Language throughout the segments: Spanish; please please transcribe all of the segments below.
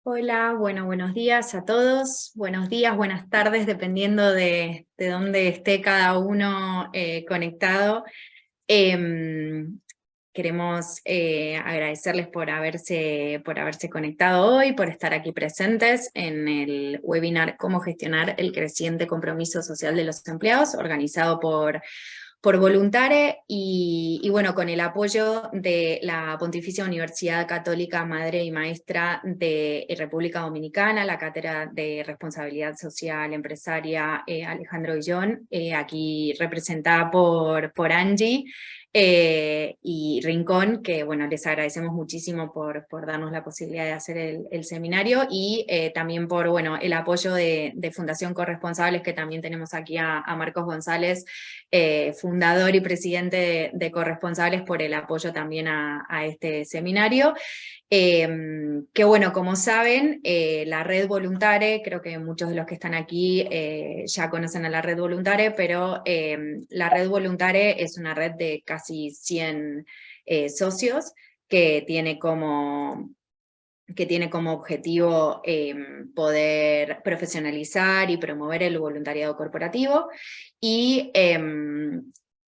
Hola, bueno, buenos días a todos. Buenos días, buenas tardes, dependiendo de dónde esté cada uno conectado. Em, Queremos agradecerles por haberse conectado hoy, por estar aquí presentes en el webinar Cómo gestionar el creciente compromiso social de los empleados, organizado por Voluntare y bueno, con el apoyo de la Pontificia Universidad Católica Madre y Maestra de República Dominicana, la Cátedra de Responsabilidad Social Empresaria Alejandro Guillón, aquí representada por Angie, y Rincón, que bueno, les agradecemos muchísimo por darnos la posibilidad de hacer el seminario, y también por bueno, el apoyo de Fundación Corresponsables, que también tenemos aquí a Marcos González, fundador y presidente de Corresponsables, por el apoyo también a este seminario. Que bueno, como saben, la Red Voluntare, creo que muchos de los que están aquí ya conocen a la Red Voluntare, pero la Red Voluntare es una red de casi 100 socios que tiene como objetivo poder profesionalizar y promover el voluntariado corporativo, y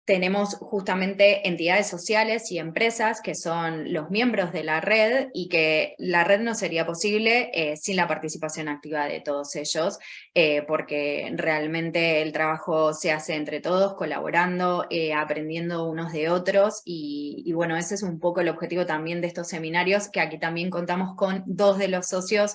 tenemos justamente entidades sociales y empresas que son los miembros de la red, y que la red no sería posible sin la participación activa de todos ellos, porque realmente el trabajo se hace entre todos, colaborando, aprendiendo unos de otros, y bueno, ese es un poco el objetivo también de estos seminarios, que aquí también contamos con dos de los socios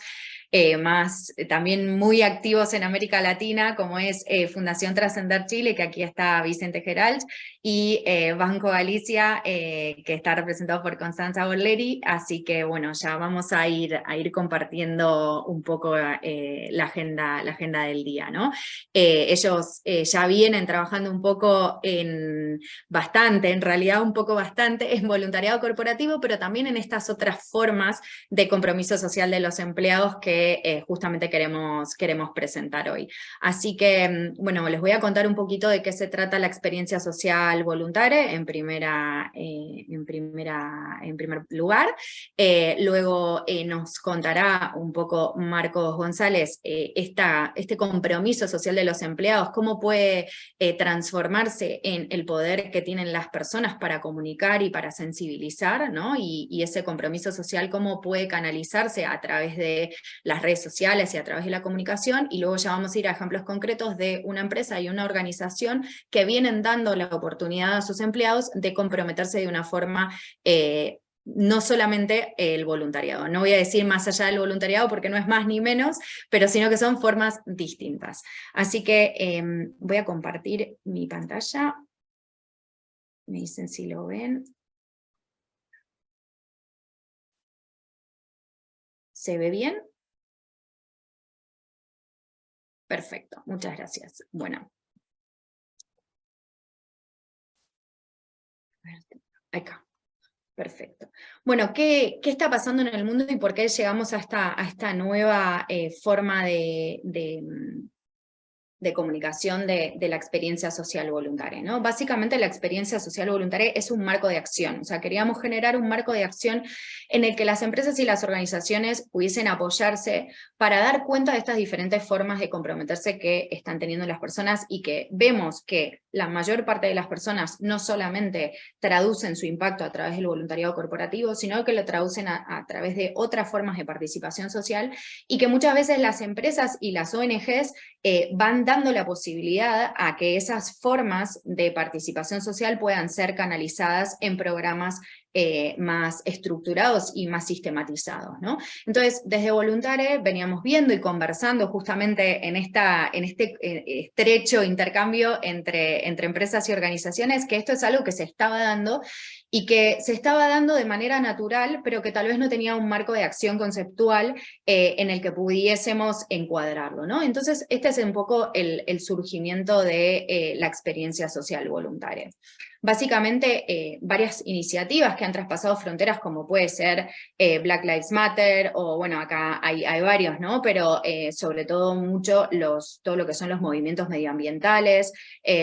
más también muy activos en América Latina, como es Fundación Trascender Chile, que aquí está Vicente Geralt, y Banco Galicia, que está representado por Constanza Borleri. Así que bueno, ya vamos a ir compartiendo un poco la agenda del día, ¿no? Ellos ya vienen trabajando un poco en realidad un poco bastante, en voluntariado corporativo, pero también en estas otras formas de compromiso social de los empleados que justamente queremos presentar hoy. Así que, bueno, les voy a contar un poquito de qué se trata la experiencia social voluntaria en primer lugar. Luego nos contará un poco Marcos González este compromiso social de los empleados, cómo puede transformarse en el poder que tienen las personas para comunicar y para sensibilizar, ¿no? Y ese compromiso social, cómo puede canalizarse a través de las redes sociales y a través de la comunicación. Y luego ya vamos a ir a ejemplos concretos de una empresa y una organización que vienen dando la oportunidad a sus empleados de comprometerse de una forma no solamente el voluntariado. No voy a decir más allá del voluntariado porque no es más ni menos, pero sino que son formas distintas. Así que voy a compartir mi pantalla. Me dicen si lo ven. ¿Se ve bien? Perfecto, muchas gracias. Bueno. Acá. Perfecto. Bueno, ¿qué está pasando en el mundo y por qué llegamos a esta nueva forma de comunicación de la experiencia social voluntaria, ¿no? Básicamente la experiencia social voluntaria es un marco de acción, o sea, queríamos generar un marco de acción en el que las empresas y las organizaciones pudiesen apoyarse para dar cuenta de estas diferentes formas de comprometerse que están teniendo las personas, y que vemos que la mayor parte de las personas no solamente traducen su impacto a través del voluntariado corporativo, sino que lo traducen a través de otras formas de participación social, y que muchas veces las empresas y las ONGs van dando la posibilidad a que esas formas de participación social puedan ser canalizadas en programas más estructurados y más sistematizados, ¿no? Entonces, desde Voluntare veníamos viendo y conversando justamente en este estrecho intercambio entre empresas y organizaciones, que esto es algo que se estaba dando, y que se estaba dando de manera natural, pero que tal vez no tenía un marco de acción conceptual en el que pudiésemos encuadrarlo, ¿no? Entonces, este es un poco el surgimiento de la experiencia social voluntaria. básicamente varias iniciativas que han traspasado fronteras, como puede ser Black Lives Matter, o bueno, acá hay varios, ¿no? Pero sobre todo mucho todo lo que son los movimientos medioambientales,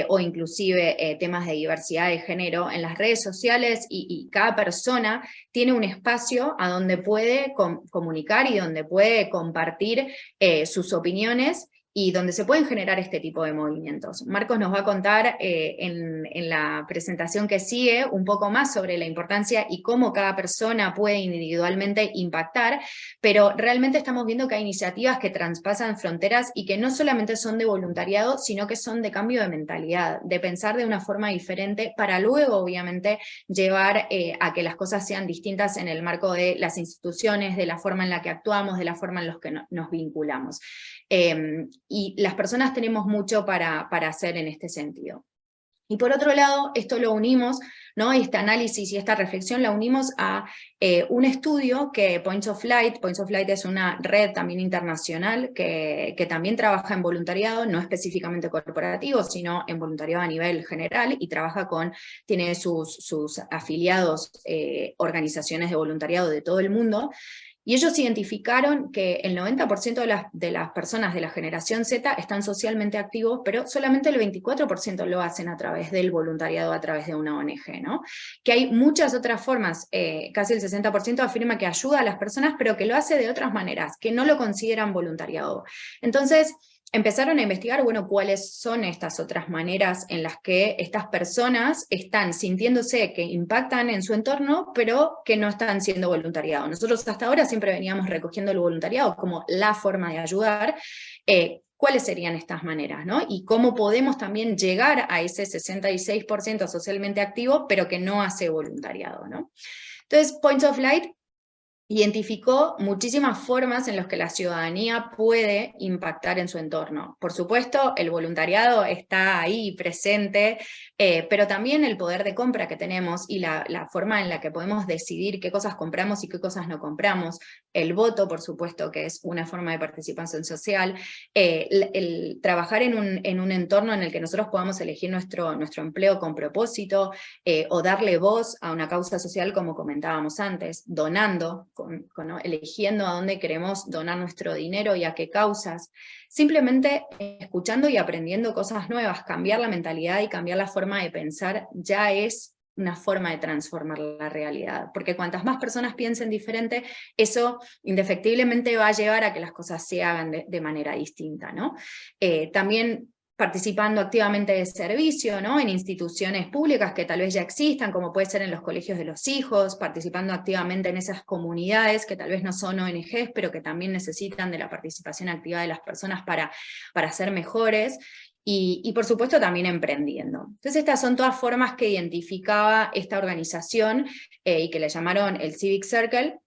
o inclusive temas de diversidad de género en las redes sociales, y cada persona tiene un espacio a donde puede comunicar y donde puede compartir sus opiniones, y donde se pueden generar este tipo de movimientos. Marcos nos va a contar en la presentación que sigue un poco más sobre la importancia y cómo cada persona puede individualmente impactar, pero realmente estamos viendo que hay iniciativas que traspasan fronteras y que no solamente son de voluntariado, sino que son de cambio de mentalidad, de pensar de una forma diferente, para luego, obviamente, llevar a que las cosas sean distintas en el marco de las instituciones, de la forma en la que actuamos, de la forma en la que nos vinculamos. Y las personas tenemos mucho para hacer en este sentido. Y por otro lado, esto lo unimos, ¿no? Este análisis y esta reflexión la unimos a un estudio que Points of Light es una red también internacional que también trabaja en voluntariado, no específicamente corporativo, sino en voluntariado a nivel general, y tiene sus afiliados, organizaciones de voluntariado de todo el mundo. Y ellos identificaron que el 90% de las personas de la generación Z están socialmente activos, pero solamente el 24% lo hacen a través del voluntariado, a través de una ONG, ¿no? Que hay muchas otras formas, casi el 60% afirma que ayuda a las personas, pero que lo hace de otras maneras, que no lo consideran voluntariado. Entonces, empezaron a investigar, bueno, cuáles son estas otras maneras en las que estas personas están sintiéndose que impactan en su entorno, pero que no están siendo voluntariado. Nosotros hasta ahora siempre veníamos recogiendo el voluntariado como la forma de ayudar. ¿Cuáles serían estas maneras, ¿no? Y cómo podemos también llegar a ese 66% socialmente activo, pero que no hace voluntariado, ¿no? Entonces, Points of Light identificó muchísimas formas en las que la ciudadanía puede impactar en su entorno. Por supuesto, el voluntariado está ahí presente, pero también el poder de compra que tenemos y la forma en la que podemos decidir qué cosas compramos y qué cosas no compramos. El voto, por supuesto, que es una forma de participación social. El trabajar en un entorno en el que nosotros podamos elegir nuestro empleo con propósito, o darle voz a una causa social, como comentábamos antes, donando, ¿no? Eligiendo a dónde queremos donar nuestro dinero y a qué causas. Simplemente escuchando y aprendiendo cosas nuevas, cambiar la mentalidad y cambiar la forma de pensar, ya es una forma de transformar la realidad, porque cuantas más personas piensen diferente, eso indefectiblemente va a llevar a que las cosas se hagan de manera distinta, ¿no? También participando activamente de servicio, ¿no? En instituciones públicas que tal vez ya existan, como puede ser en los colegios de los hijos, participando activamente en esas comunidades que tal vez no son ONGs, pero que también necesitan de la participación activa de las personas para ser mejores. Y por supuesto también emprendiendo. Entonces estas son todas formas que identificaba esta organización, y que le llamaron el Civic Circle,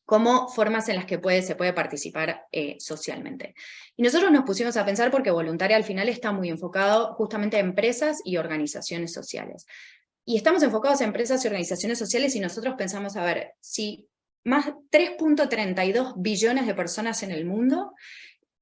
como formas en las que se puede participar socialmente. Y nosotros nos pusimos a pensar, porque voluntaria al final está muy enfocado justamente a empresas y organizaciones sociales. Y estamos enfocados a empresas y organizaciones sociales, y nosotros pensamos, a ver, si más 3.32 billones de personas en el mundo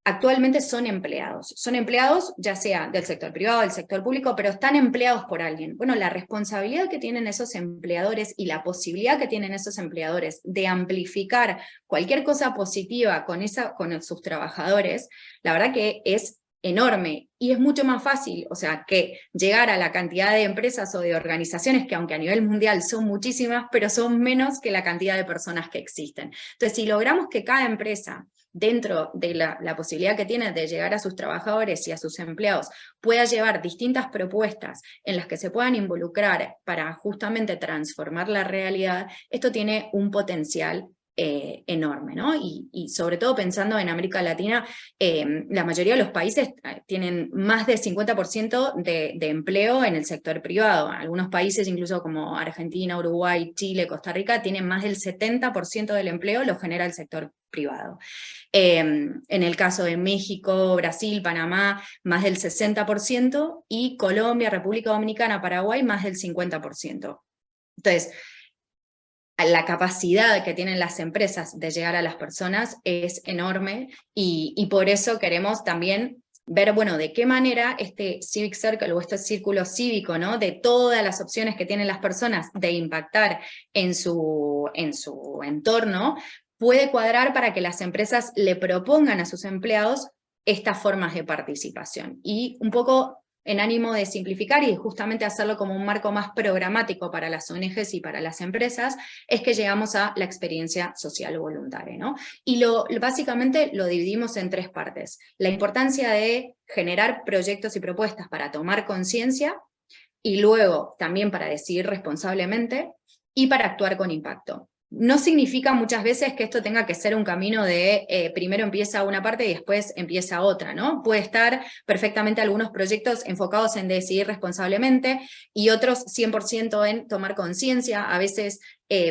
actualmente son empleados ya sea del sector privado, del sector público, pero están empleados por alguien. Bueno, la responsabilidad que tienen esos empleadores y la posibilidad que tienen esos empleadores de amplificar cualquier cosa positiva con sus trabajadores, la verdad que es enorme, y es mucho más fácil, o sea, que llegar a la cantidad de empresas o de organizaciones, que aunque a nivel mundial son muchísimas, pero son menos que la cantidad de personas que existen. Entonces, si logramos que cada empresa, dentro de la posibilidad que tiene de llegar a sus trabajadores y a sus empleados, pueda llevar distintas propuestas en las que se puedan involucrar para justamente transformar la realidad, esto tiene un potencial enorme, ¿no? Y sobre todo pensando en América Latina, la mayoría de los países tienen más de 50% de empleo en el sector privado. Algunos países, incluso como Argentina, Uruguay, Chile, Costa Rica, tienen más del 70% del empleo lo genera el sector privado. En el caso de México, Brasil, Panamá, más del 60%, y Colombia, República Dominicana, Paraguay, más del 50%. Entonces, la capacidad que tienen las empresas de llegar a las personas es enorme, y por eso queremos también ver, bueno, de qué manera este civic circle o este círculo cívico, ¿no? De todas las opciones que tienen las personas de impactar en su entorno, puede cuadrar para que las empresas le propongan a sus empleados estas formas de participación. Y un poco en ánimo de simplificar y justamente hacerlo como un marco más programático para las ONGs y para las empresas, es que llegamos a la experiencia social voluntaria, ¿no? Y básicamente lo dividimos en tres partes. La importancia de generar proyectos y propuestas para tomar conciencia, y luego también para decidir responsablemente, y para actuar con impacto. No significa muchas veces que esto tenga que ser un camino de primero empieza una parte y después empieza otra, ¿no? Puede estar perfectamente algunos proyectos enfocados en decidir responsablemente y otros 100% en tomar conciencia. A veces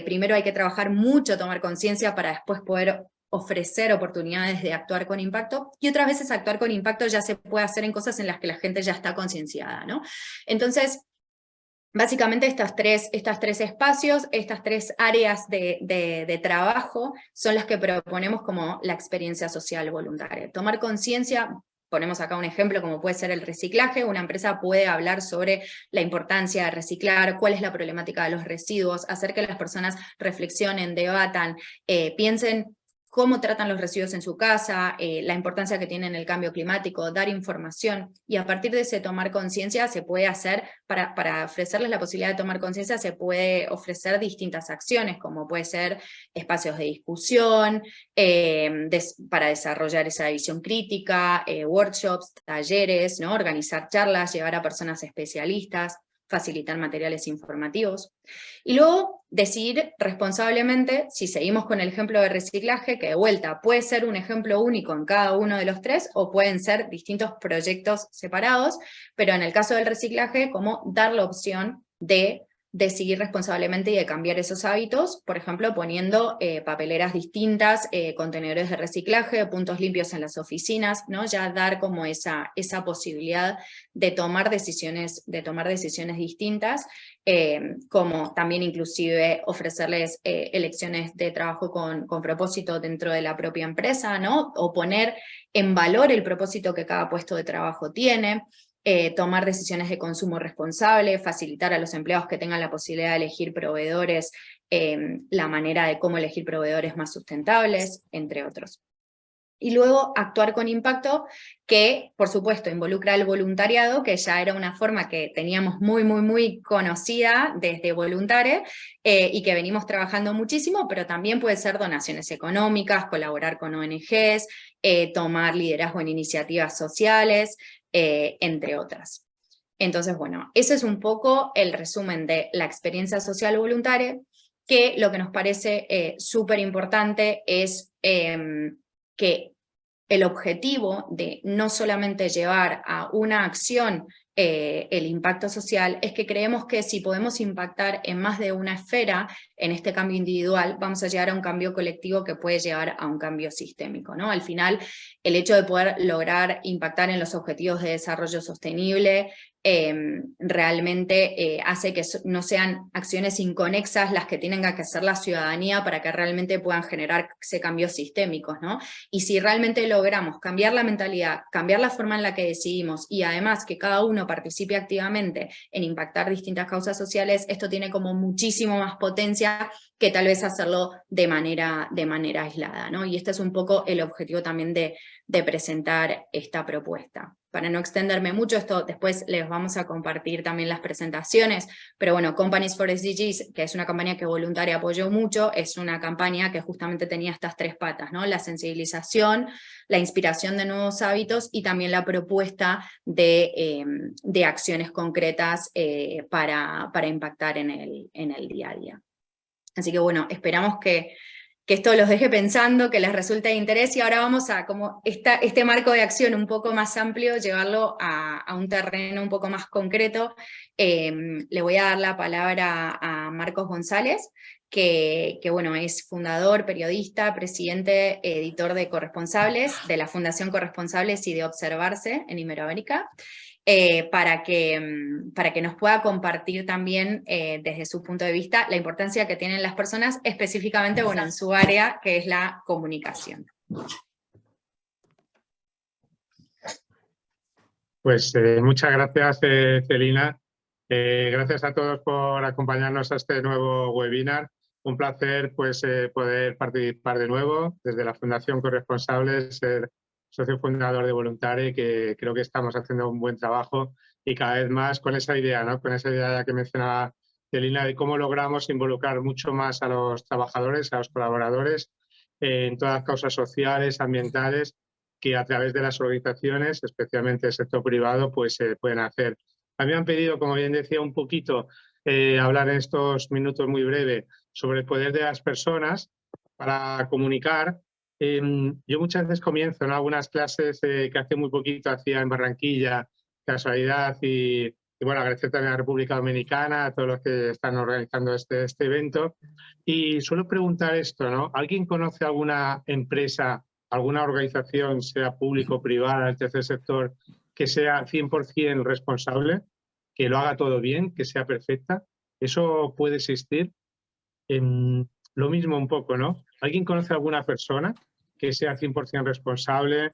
primero hay que trabajar mucho tomar conciencia para después poder ofrecer oportunidades de actuar con impacto, y otras veces actuar con impacto ya se puede hacer en cosas en las que la gente ya está concienciada, ¿no? Entonces, básicamente estos tres espacios, estas tres áreas de trabajo son las que proponemos como la experiencia social voluntaria. Tomar conciencia, ponemos acá un ejemplo como puede ser el reciclaje. Una empresa puede hablar sobre la importancia de reciclar, cuál es la problemática de los residuos, hacer que las personas reflexionen, debatan, piensen cómo tratan los residuos en su casa, la importancia que tiene en el cambio climático, dar información, y a partir de ese tomar conciencia se puede hacer, para ofrecerles la posibilidad de tomar conciencia, se puede ofrecer distintas acciones, como puede ser espacios de discusión, para desarrollar esa visión crítica, workshops, talleres, ¿no? Organizar charlas, llevar a personas especialistas, facilitar materiales informativos. Y luego decidir responsablemente, si seguimos con el ejemplo de reciclaje, que de vuelta puede ser un ejemplo único en cada uno de los tres, o pueden ser distintos proyectos separados, pero en el caso del reciclaje, como dar la opción de decidir responsablemente y de cambiar esos hábitos, por ejemplo, poniendo papeleras distintas, contenedores de reciclaje, puntos limpios en las oficinas, ¿no? Ya dar como esa posibilidad de tomar decisiones distintas, como también inclusive ofrecerles elecciones de trabajo con propósito dentro de la propia empresa, ¿no? O poner en valor el propósito que cada puesto de trabajo tiene. Tomar decisiones de consumo responsable, facilitar a los empleados que tengan la posibilidad de elegir proveedores, la manera de cómo elegir proveedores más sustentables, entre otros. Y luego actuar con impacto, que por supuesto involucra el voluntariado, que ya era una forma que teníamos muy conocida desde Voluntare, y que venimos trabajando muchísimo, pero también puede ser donaciones económicas, colaborar con ONGs, tomar liderazgo en iniciativas sociales, entre otras. Entonces, bueno, ese es un poco el resumen de la experiencia social voluntaria, que lo que nos parece súper importante es que el objetivo de no solamente llevar a una acción el impacto social, es que creemos que si podemos impactar en más de una esfera, en este cambio individual, vamos a llegar a un cambio colectivo que puede llevar a un cambio sistémico, ¿no? Al final, el hecho de poder lograr impactar en los objetivos de desarrollo sostenible realmente hace que no sean acciones inconexas las que tienen que hacer la ciudadanía para que realmente puedan generar ese cambios sistémicos, ¿no? Y si realmente logramos cambiar la mentalidad, cambiar la forma en la que decidimos, y además que cada uno participe activamente en impactar distintas causas sociales, esto tiene como muchísimo más potencia que tal vez hacerlo de manera aislada, ¿no? Y este es un poco el objetivo también de presentar esta propuesta. Para no extenderme mucho, esto después les vamos a compartir también las presentaciones, pero bueno, Companies for SDGs, que es una campaña que Voluntare apoyó mucho, es una campaña que justamente tenía estas tres patas, ¿no? La sensibilización, la inspiración de nuevos hábitos y también la propuesta de acciones concretas para impactar en el día a día. Así que bueno, esperamos que esto los deje pensando, que les resulte de interés, y ahora vamos a como este marco de acción un poco más amplio, llevarlo a un terreno un poco más concreto. Le voy a dar la palabra a Marcos González, que bueno, es fundador, periodista, presidente, editor de Corresponsables, de la Fundación Corresponsables y de Observarse en Iberoamérica. Para que nos pueda compartir también desde su punto de vista la importancia que tienen las personas, específicamente bueno, en su área, que es la comunicación. Pues muchas gracias, Celina. Gracias a todos por acompañarnos a este nuevo webinar. Un placer pues, poder participar de nuevo desde la Fundación Corresponsables, ser socio fundador de Voluntari, que creo que estamos haciendo un buen trabajo y cada vez más con esa idea, ¿no? Con esa idea que mencionaba Celina de cómo logramos involucrar mucho más a los trabajadores, a los colaboradores en todas las causas sociales, ambientales, que a través de las organizaciones, especialmente el sector privado, pues se pueden hacer. A mí me han pedido, como bien decía, un poquito hablar en estos minutos muy breve sobre el poder de las personas para comunicar. Yo muchas veces comienzo en algunas clases que hace muy poquito hacía en Barranquilla, casualidad, y bueno, agradecer también a la República Dominicana, a todos los que están organizando este evento. Y suelo preguntar esto, ¿no? ¿Alguien conoce alguna empresa, alguna organización, sea público o privada, del tercer sector, que sea 100% responsable, que lo haga todo bien, que sea perfecta? ¿Eso puede existir? Lo mismo un poco, ¿no? ¿Alguien conoce alguna persona que sea 100% responsable,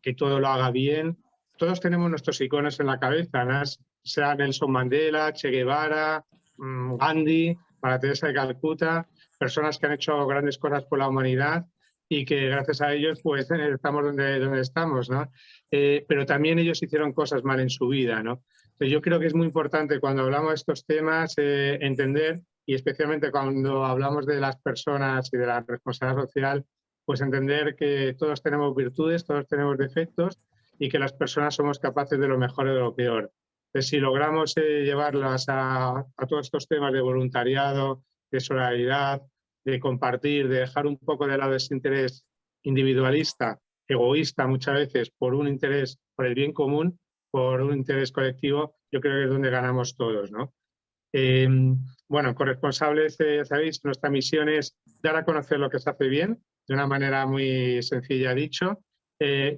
que todo lo haga bien? Todos tenemos nuestros iconos en la cabeza, ¿no? Sea Nelson Mandela, Che Guevara, Gandhi, María Teresa de Calcuta, personas que han hecho grandes cosas por la humanidad y que gracias a ellos pues estamos donde estamos, ¿no? Pero también ellos hicieron cosas mal en su vida, ¿no? Entonces yo creo que es muy importante cuando hablamos de estos temas entender, y especialmente cuando hablamos de las personas y de la responsabilidad social, pues entender que todos tenemos virtudes, todos tenemos defectos y que las personas somos capaces de lo mejor y de lo peor. Entonces, si logramos llevarlas a todos estos temas de voluntariado, de solidaridad, de compartir, de dejar un poco de lado ese interés individualista, egoísta muchas veces, por un interés, por el bien común, por un interés colectivo, yo creo que es donde ganamos todos, ¿no? Bueno, corresponsables, ya sabéis, nuestra misión es dar a conocer lo que se hace bien, de una manera muy sencilla dicho.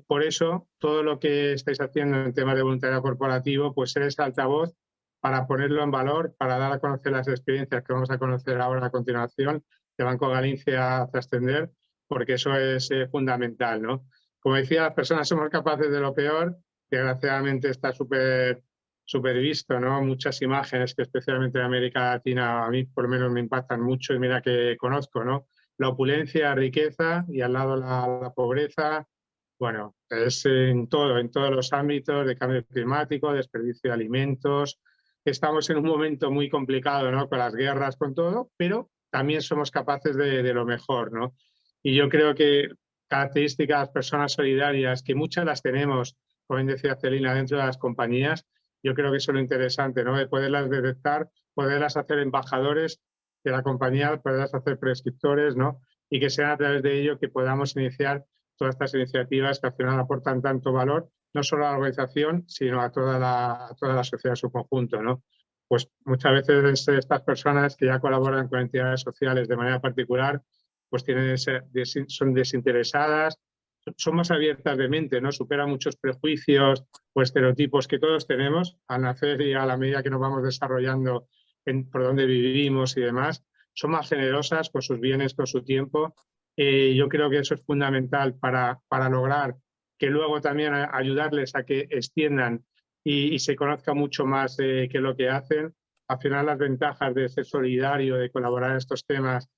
Por eso, todo lo que estáis haciendo en temas de voluntariado corporativo, pues ser ese altavoz para ponerlo en valor, para dar a conocer las experiencias que vamos a conocer ahora a continuación de Banco Galicia a Trascender, porque eso es fundamental, ¿no? Como decía, las personas somos capaces de lo peor, desgraciadamente está súper visto, ¿no? Muchas imágenes que especialmente en América Latina a mí por lo menos me impactan mucho y mira que conozco, ¿no? La opulencia, la riqueza y al lado la pobreza. Bueno, es en todos los ámbitos de cambio climático, desperdicio de alimentos. Estamos en un momento muy complicado, ¿no? Con las guerras, con todo, pero también somos capaces de lo mejor, ¿no? Y yo creo que características de las personas solidarias, que muchas las tenemos, como bien decía Celina, dentro de las compañías, yo creo que eso es lo interesante, ¿no? De poderlas detectar, poderlas hacer embajadores de la compañía, poderlas hacer prescriptores, ¿no? Y que sea a través de ello que podamos iniciar todas estas iniciativas que al final aportan tanto valor, no solo a la organización, sino a toda la sociedad en su conjunto, ¿no? Pues muchas veces estas personas que ya colaboran con entidades sociales de manera particular, pues son desinteresadas, son más abiertas de mente, ¿no? Superan muchos prejuicios o estereotipos que todos tenemos al nacer y a la medida que nos vamos desarrollando por donde vivimos y demás. Son más generosas con sus bienes, con su tiempo. Yo creo que eso es fundamental para lograr que luego también ayudarles a que extiendan y se conozca mucho más qué es lo que hacen. Al final las ventajas de ser solidario, de colaborar en estos temas,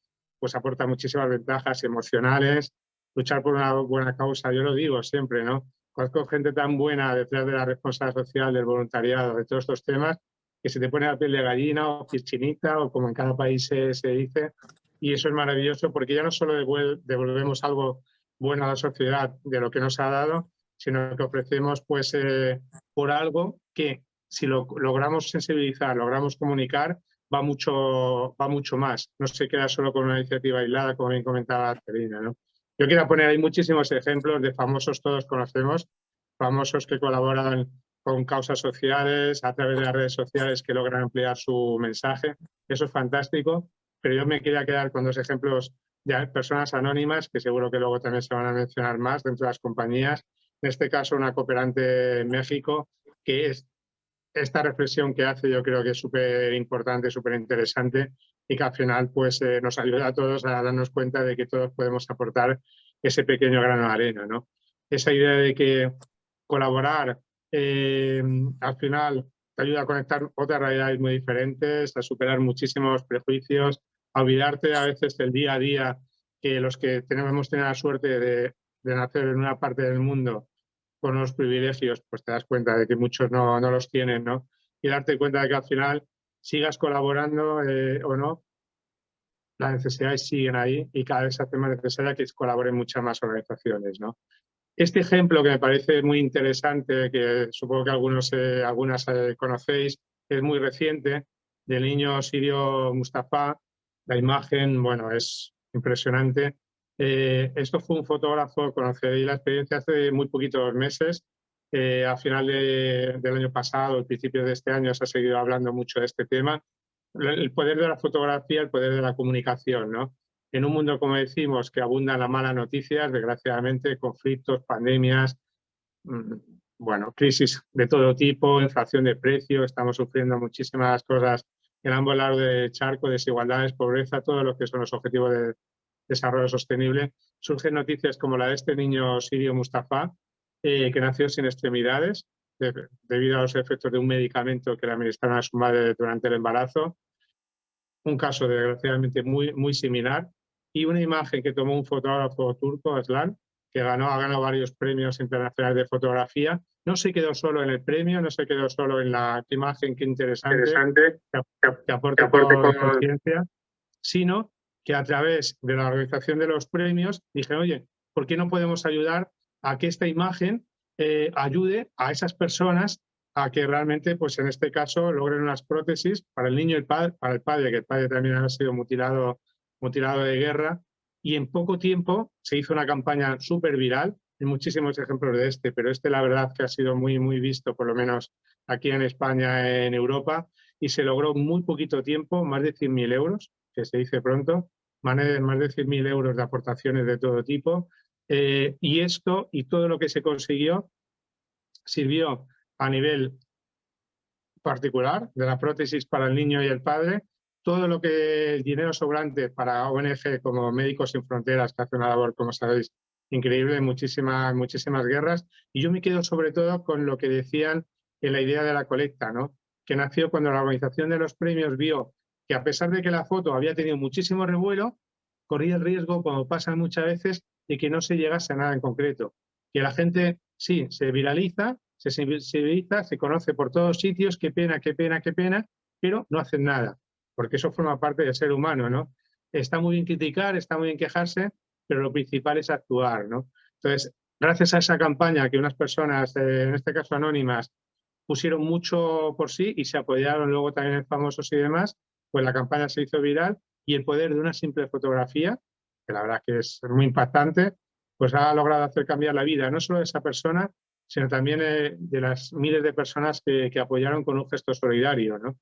pues aporta muchísimas ventajas emocionales, luchar por una buena causa, yo lo digo siempre, ¿no? Conozco gente tan buena detrás de la responsabilidad social, del voluntariado, de todos estos temas, que se te pone la piel de gallina o chinita o como en cada país se dice, y eso es maravilloso porque ya no solo devolvemos algo bueno a la sociedad de lo que nos ha dado, sino que ofrecemos pues por algo que si lo logramos sensibilizar, logramos comunicar, va mucho más. No se queda solo con una iniciativa aislada, como bien comentaba Celina, ¿no? Yo quiero poner ahí muchísimos ejemplos de famosos, todos conocemos, famosos que colaboran con causas sociales, a través de las redes sociales que logran ampliar su mensaje. Eso es fantástico, pero yo me quería quedar con dos ejemplos de personas anónimas, que seguro que luego también se van a mencionar más dentro de las compañías. En este caso, una cooperante en México, que es esta reflexión que hace yo creo que es súper importante, súper interesante y que al final pues, nos ayuda a todos a darnos cuenta de que todos podemos aportar ese pequeño grano de arena, ¿no? Esa idea de que colaborar Al final te ayuda a conectar otras realidades muy diferentes, a superar muchísimos prejuicios, a olvidarte a veces del día a día, que los que hemos tenido la suerte de nacer en una parte del mundo con unos privilegios, pues te das cuenta de que muchos no los tienen, ¿no? Y darte cuenta de que al final sigas colaborando o no, las necesidades siguen ahí y cada vez se hace más necesaria que colaboren muchas más organizaciones, ¿no? Este ejemplo que me parece muy interesante, que supongo que algunas conocéis, es muy reciente, del niño sirio Mustafa. La imagen, bueno, es impresionante. Esto fue un fotógrafo, conocí la experiencia hace muy poquitos meses. A final del año pasado, al principio de este año, se ha seguido hablando mucho de este tema. El poder de la fotografía, el poder de la comunicación, ¿no? En un mundo, como decimos, que abundan las malas noticias, desgraciadamente, conflictos, pandemias, bueno, crisis de todo tipo, inflación de precios, estamos sufriendo muchísimas cosas en ambos lados del charco, desigualdades, pobreza, todo lo que son los objetivos de desarrollo sostenible. Surgen noticias como la de este niño sirio Mustafa, que nació sin extremidades debido a los efectos de un medicamento que le administraron a su madre durante el embarazo. Un caso desgraciadamente muy similar, y una imagen que tomó un fotógrafo turco, Aslan, que ha ganado varios premios internacionales de fotografía. No se quedó solo en el premio, no se quedó solo en la imagen, qué interesante, que aporte con conciencia, sino que a través de la organización de los premios dije, oye, ¿por qué no podemos ayudar a que esta imagen ayude a esas personas a que realmente, pues en este caso, logren unas prótesis para el niño y para el padre, que el padre también ha sido mutilado de guerra, y en poco tiempo se hizo una campaña súper viral. Hay muchísimos ejemplos de este, pero este la verdad que ha sido muy visto, por lo menos aquí en España, en Europa, y se logró en muy poquito tiempo más de 100.000 euros, que se dice pronto, más de 100.000 euros de aportaciones de todo tipo, y esto y todo lo que se consiguió sirvió a nivel particular de la prótesis para el niño y el padre, todo lo que el dinero sobrante para ONG como Médicos Sin Fronteras, que hace una labor, como sabéis, increíble en muchísimas guerras. Y yo me quedo sobre todo con lo que decían en la idea de la colecta, ¿no? Que nació cuando la organización de los premios vio que, a pesar de que la foto había tenido muchísimo revuelo, corría el riesgo, como pasa muchas veces, de que no se llegase a nada en concreto. Que la gente, sí, se viraliza, se sensibiliza, se conoce por todos sitios, qué pena, pero no hacen nada, porque eso forma parte del ser humano, ¿no? Está muy bien criticar, está muy bien quejarse, pero lo principal es actuar, ¿no? Entonces, gracias a esa campaña que unas personas, en este caso anónimas, pusieron mucho por sí y se apoyaron luego también en famosos y demás, pues la campaña se hizo viral, y el poder de una simple fotografía, que la verdad que es muy impactante, pues ha logrado hacer cambiar la vida no solo de esa persona, sino también de las miles de personas que apoyaron con un gesto solidario, ¿no?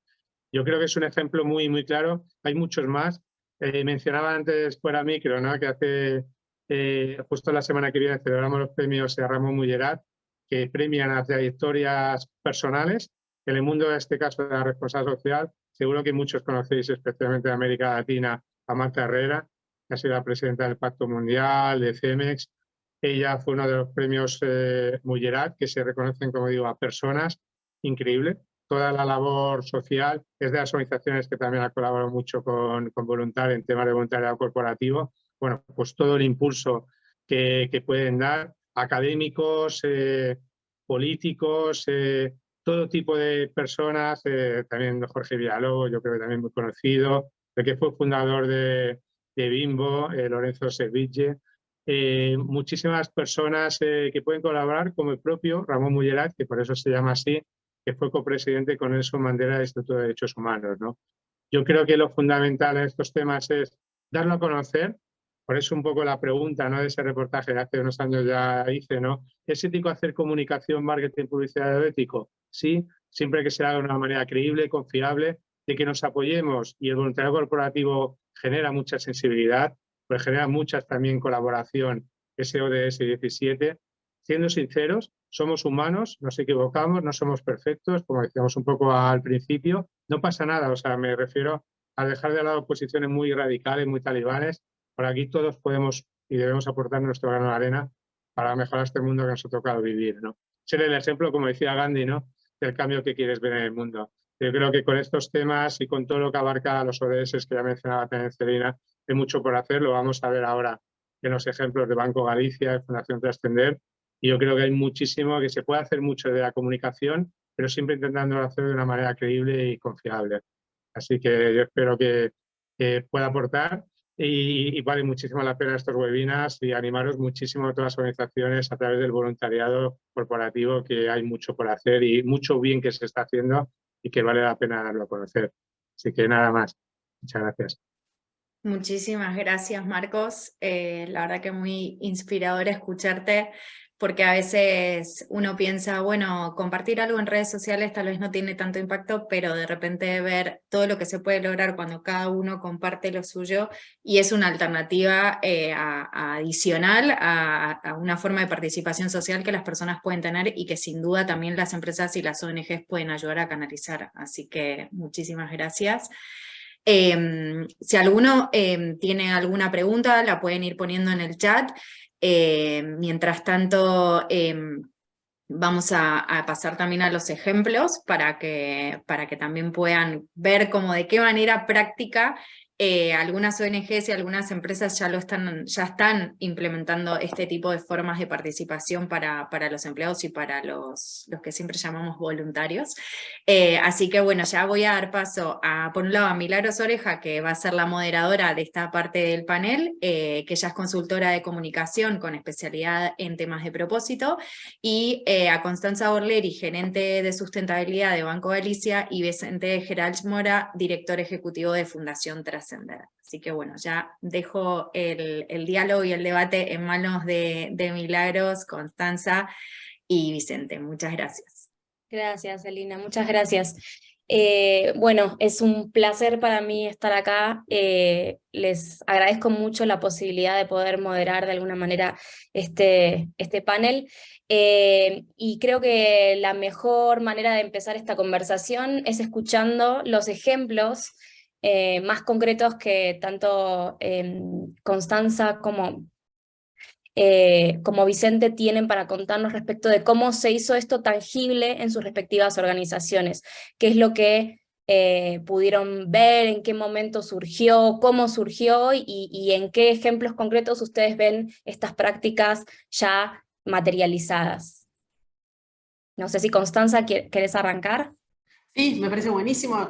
Yo creo que es un ejemplo muy claro. Hay muchos más. Mencionaba antes fuera micro, ¿no? Que hace justo la semana que viene celebramos los premios a Ramón Mullerat, que premian a trayectorias personales. En el mundo, en este caso, de la responsabilidad social, seguro que muchos conocéis, especialmente de América Latina, a Marta Herrera, que ha sido la presidenta del Pacto Mundial, de CEMEX. Ella fue uno de los premios Mullerat, que se reconocen, como digo, a personas. Increíble. Toda la labor social es de las organizaciones que también ha colaborado mucho con voluntarios en temas de voluntariado corporativo. Bueno, pues todo el impulso que pueden dar académicos, políticos, todo tipo de personas, también Jorge Villalobos, yo creo que también muy conocido, el que fue fundador de Bimbo, Lorenzo Seville, muchísimas personas que pueden colaborar, como el propio Ramón Mullerat, que por eso se llama así, que fue copresidente con Nelson Mandela del Instituto de Derechos Humanos, ¿no? Yo creo que lo fundamental en estos temas es darlo a conocer. Por eso un poco la pregunta, ¿no?, de ese reportaje que hace unos años ya hice, ¿no? ¿Es ético hacer comunicación, marketing, publicidad ético? Sí, siempre que se haga de una manera creíble, confiable, de que nos apoyemos, y el voluntariado corporativo genera mucha sensibilidad, pues genera muchas también colaboración, ese ODS 17. Siendo sinceros, somos humanos, nos equivocamos, no somos perfectos, como decíamos un poco al principio, no pasa nada. O sea, me refiero a dejar de lado posiciones muy radicales, muy talibanes. Por aquí todos podemos y debemos aportar nuestro grano de arena para mejorar este mundo que nos ha tocado vivir, ¿no? ser el ejemplo, como decía Gandhi, ¿no?, del cambio que quieres ver en el mundo. Yo creo que con estos temas y con todo lo que abarca los ODS que ya mencionaba también Celina, hay mucho por hacer, lo vamos a ver ahora en los ejemplos de Banco Galicia, de Fundación Trascender, y yo creo que hay muchísimo, que se puede hacer mucho de la comunicación, pero siempre intentando hacerlo de una manera creíble y confiable. Así que yo espero que pueda aportar y vale muchísimo la pena estos webinars y animaros muchísimo a todas las organizaciones a través del voluntariado corporativo, que hay mucho por hacer y mucho bien que se está haciendo y que vale la pena darlo a conocer. Así que nada más. Muchas gracias. Muchísimas gracias, Marcos. La verdad que muy inspirador escucharte, porque a veces uno piensa, bueno, compartir algo en redes sociales tal vez no tiene tanto impacto, pero de repente ver todo lo que se puede lograr cuando cada uno comparte lo suyo y es una alternativa adicional a una forma de participación social que las personas pueden tener y que sin duda también las empresas y las ONGs pueden ayudar a canalizar. Así que muchísimas gracias. Si alguno tiene alguna pregunta, la pueden ir poniendo en el chat. Mientras tanto, vamos a pasar también a los ejemplos para que también puedan ver cómo de qué manera práctica algunas ONGs y algunas empresas ya están implementando este tipo de formas de participación para los empleados y para los que siempre llamamos voluntarios. Así que bueno, ya voy a dar paso por un lado a Milagros Oreja, que va a ser la moderadora de esta parte del panel, que ella es consultora de comunicación con especialidad en temas de propósito, y a Constanza Orleri, gerente de sustentabilidad de Banco Galicia, y Vicente Gerals Mora, director ejecutivo de Fundación Trascender. Así que bueno, ya dejo el diálogo y el debate en manos de Milagros, Constanza y Vicente. Muchas gracias. Gracias, Celina, muchas gracias. Bueno, es un placer para mí estar acá. Les agradezco mucho la posibilidad de poder moderar de alguna manera este panel. Y creo que la mejor manera de empezar esta conversación es escuchando los ejemplos más concretos que tanto Constanza como Vicente tienen para contarnos respecto de cómo se hizo esto tangible en sus respectivas organizaciones, qué es lo que pudieron ver, en qué momento surgió, cómo surgió y en qué ejemplos concretos ustedes ven estas prácticas ya materializadas. No sé si Constanza, ¿querés arrancar? Sí, me parece buenísimo.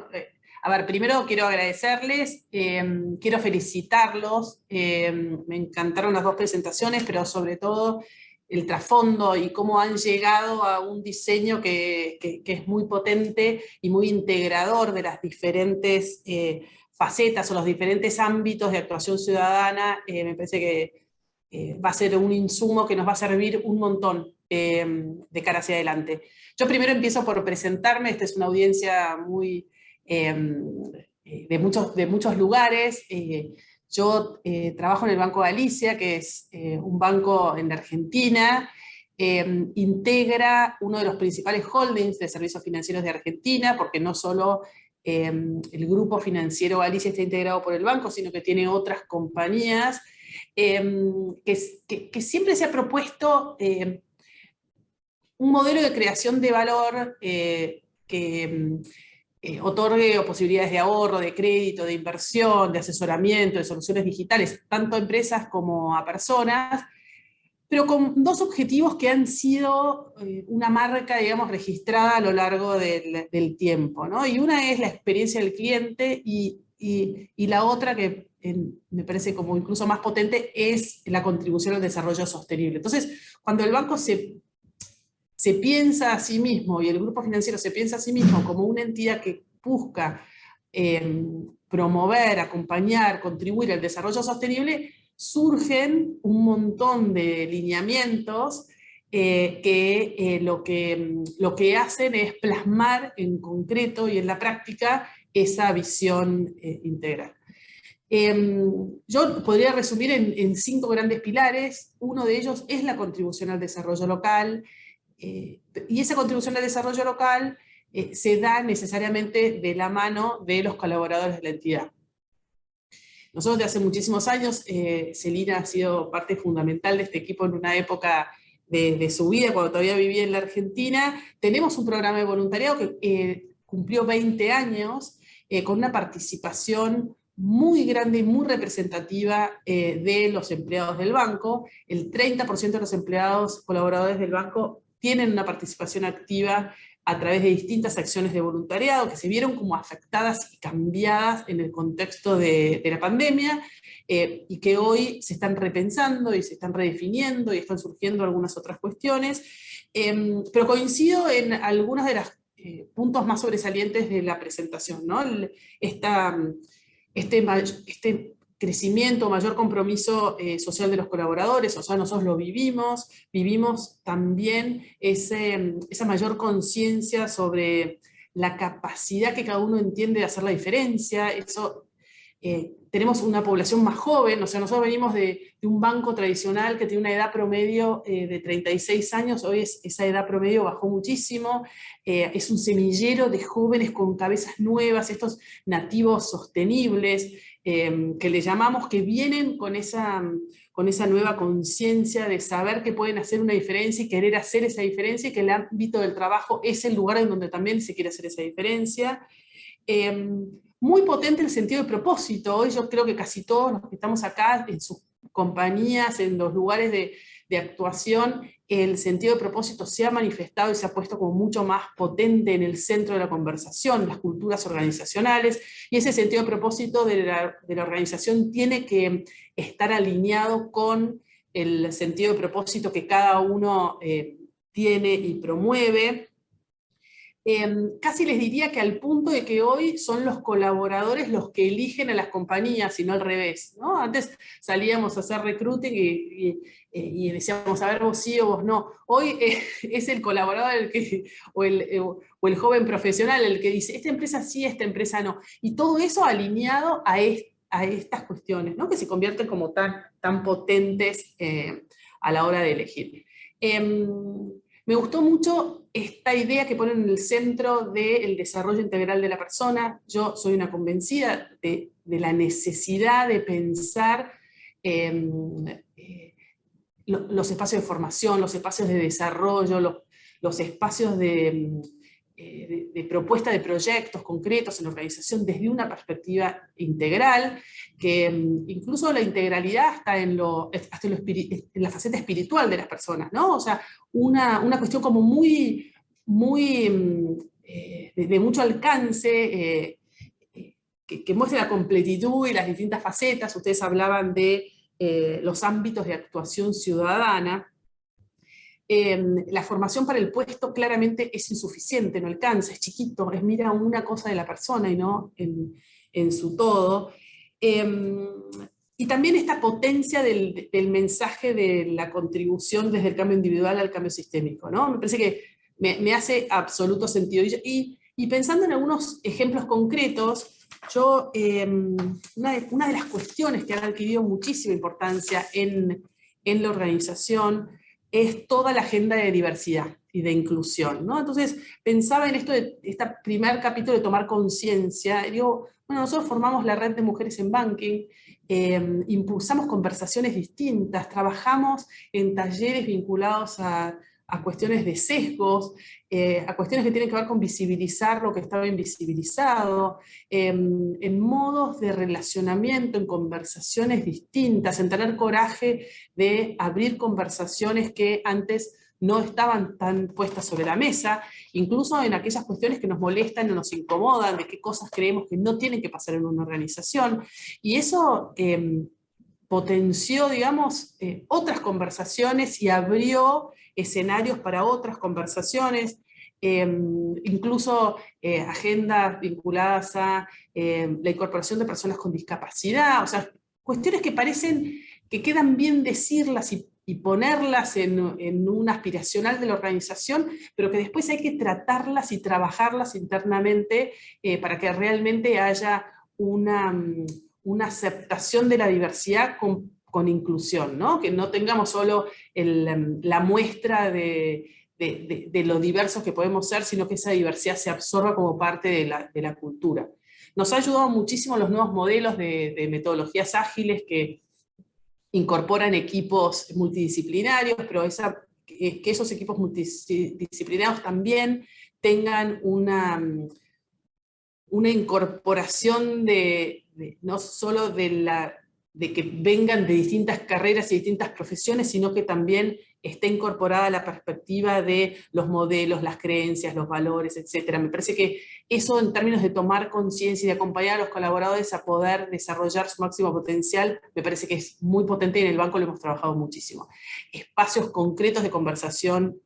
A ver, primero quiero agradecerles, quiero felicitarlos, me encantaron las dos presentaciones, pero sobre todo el trasfondo y cómo han llegado a un diseño que es muy potente y muy integrador de las diferentes facetas o los diferentes ámbitos de actuación ciudadana. Me parece que va a ser un insumo que nos va a servir un montón de cara hacia adelante. Yo primero empiezo por presentarme, esta es una audiencia muy... de muchos lugares. Yo trabajo en el Banco Galicia, que es un banco en Argentina, integra uno de los principales holdings de servicios financieros de Argentina, porque no solo el grupo financiero Galicia está integrado por el banco, sino que tiene otras compañías, que siempre se ha propuesto un modelo de creación de valor que otorgue posibilidades de ahorro, de crédito, de inversión, de asesoramiento, de soluciones digitales, tanto a empresas como a personas, pero con dos objetivos que han sido una marca, digamos, registrada a lo largo del tiempo, ¿no? Y una es la experiencia del cliente y la otra, que me parece como incluso más potente, es la contribución al desarrollo sostenible. Entonces, cuando el banco se piensa a sí mismo y el grupo financiero se piensa a sí mismo como una entidad que busca promover, acompañar, contribuir al desarrollo sostenible, surgen un montón de lineamientos que lo que hacen es plasmar en concreto y en la práctica esa visión integral. Yo podría resumir en 5 grandes pilares. Uno de ellos es la contribución al desarrollo local, y esa contribución al desarrollo local se da necesariamente de la mano de los colaboradores de la entidad. Nosotros de hace muchísimos años, Celina ha sido parte fundamental de este equipo en una época de su vida, cuando todavía vivía en la Argentina, tenemos un programa de voluntariado que cumplió 20 años, con una participación muy grande y muy representativa de los empleados del banco. El 30% de los empleados colaboradores del banco tienen una participación activa a través de distintas acciones de voluntariado que se vieron como afectadas y cambiadas en el contexto de la pandemia, y que hoy se están repensando y se están redefiniendo y están surgiendo algunas otras cuestiones. Pero coincido en algunos de los puntos más sobresalientes de la presentación, ¿no? Este crecimiento, mayor compromiso social de los colaboradores, o sea, nosotros lo vivimos también esa mayor conciencia sobre la capacidad que cada uno entiende de hacer la diferencia. Tenemos una población más joven, o sea, nosotros venimos de un banco tradicional que tiene una edad promedio de 36 años, hoy esa edad promedio bajó muchísimo, es un semillero de jóvenes con cabezas nuevas, estos nativos sostenibles, que le llamamos, que vienen con esa nueva conciencia de saber que pueden hacer una diferencia y querer hacer esa diferencia, y que el ámbito del trabajo es el lugar en donde también se quiere hacer esa diferencia. Muy potente el sentido de propósito. Hoy yo creo que casi todos los que estamos acá, en sus compañías, en los lugares de actuación, el sentido de propósito se ha manifestado y se ha puesto como mucho más potente en el centro de la conversación, las culturas organizacionales, y ese sentido de propósito de la organización tiene que estar alineado con el sentido de propósito que cada uno tiene y promueve. Casi les diría que al punto de que hoy son los colaboradores los que eligen a las compañías y no al revés, ¿no? Antes salíamos a hacer recruiting y decíamos, a ver, vos sí o vos no. Hoy es el colaborador o el joven profesional el que dice, esta empresa sí, esta empresa no. Y todo eso alineado a estas cuestiones, ¿no? Que se convierten como tan potentes a la hora de elegir. Me gustó mucho esta idea que ponen en el centro del desarrollo integral de la persona. Yo soy una convencida de la necesidad de pensar los espacios de formación, los espacios de desarrollo, los espacios de propuesta de proyectos concretos en la organización desde una perspectiva integral, que incluso la integralidad está en la faceta espiritual de las personas, ¿no? O sea, una cuestión como muy de mucho alcance, que muestre la completitud y las distintas facetas. Ustedes hablaban de los ámbitos de actuación ciudadana. La formación para el puesto claramente es insuficiente, no alcanza, es chiquito, mira una cosa de la persona y no en su todo. Y también esta potencia del mensaje de la contribución desde el cambio individual al cambio sistémico, ¿no? Me parece que me hace absoluto sentido. Y pensando en algunos ejemplos concretos, yo, una de las cuestiones que han adquirido muchísima importancia en la organización es toda la agenda de diversidad y de inclusión, ¿no? Entonces pensaba en esto de este primer capítulo de tomar conciencia, y digo, bueno, nosotros formamos la red de mujeres en banking, impulsamos conversaciones distintas, trabajamos en talleres vinculados a cuestiones de sesgos, a cuestiones que tienen que ver con visibilizar lo que estaba invisibilizado, en modos de relacionamiento, en conversaciones distintas, en tener coraje de abrir conversaciones que antes no estaban tan puestas sobre la mesa, incluso en aquellas cuestiones que nos molestan o nos incomodan, de qué cosas creemos que no tienen que pasar en una organización, y eso potenció, digamos, otras conversaciones y abrió escenarios para otras conversaciones, incluso agendas vinculadas a la incorporación de personas con discapacidad, o sea, cuestiones que parecen que quedan bien decirlas y ponerlas en una aspiracional de la organización, pero que después hay que tratarlas y trabajarlas internamente para que realmente haya una aceptación de la diversidad con inclusión, ¿no? Que no tengamos solo la muestra de lo diversos que podemos ser, sino que esa diversidad se absorba como parte de la cultura. Nos ha ayudado muchísimo los nuevos modelos de metodologías ágiles que incorporan equipos multidisciplinarios, pero esa que esos equipos multidisciplinarios también tengan una incorporación no solo de que vengan de distintas carreras y distintas profesiones, sino que también esté incorporada la perspectiva de los modelos, las creencias, los valores, etc. Me parece que eso, en términos de tomar conciencia y de acompañar a los colaboradores a poder desarrollar su máximo potencial, me parece que es muy potente, y en el banco lo hemos trabajado muchísimo. Espacios concretos de conversación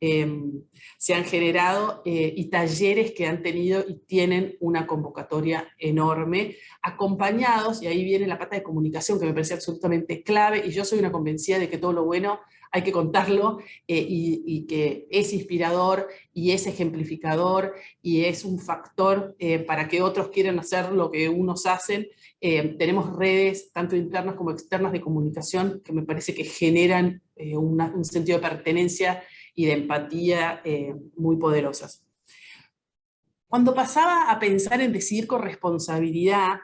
se han generado, y talleres que han tenido y tienen una convocatoria enorme, acompañados, y ahí viene la pata de comunicación que me parece absolutamente clave, y yo soy una convencida de que todo lo bueno hay que contarlo, y que es inspirador, y es ejemplificador, y es un factor para que otros quieran hacer lo que unos hacen. Tenemos redes, tanto internas como externas, de comunicación, que me parece que generan un sentido de pertenencia y de empatía muy poderosas. Cuando pasaba a pensar en decidir con responsabilidad,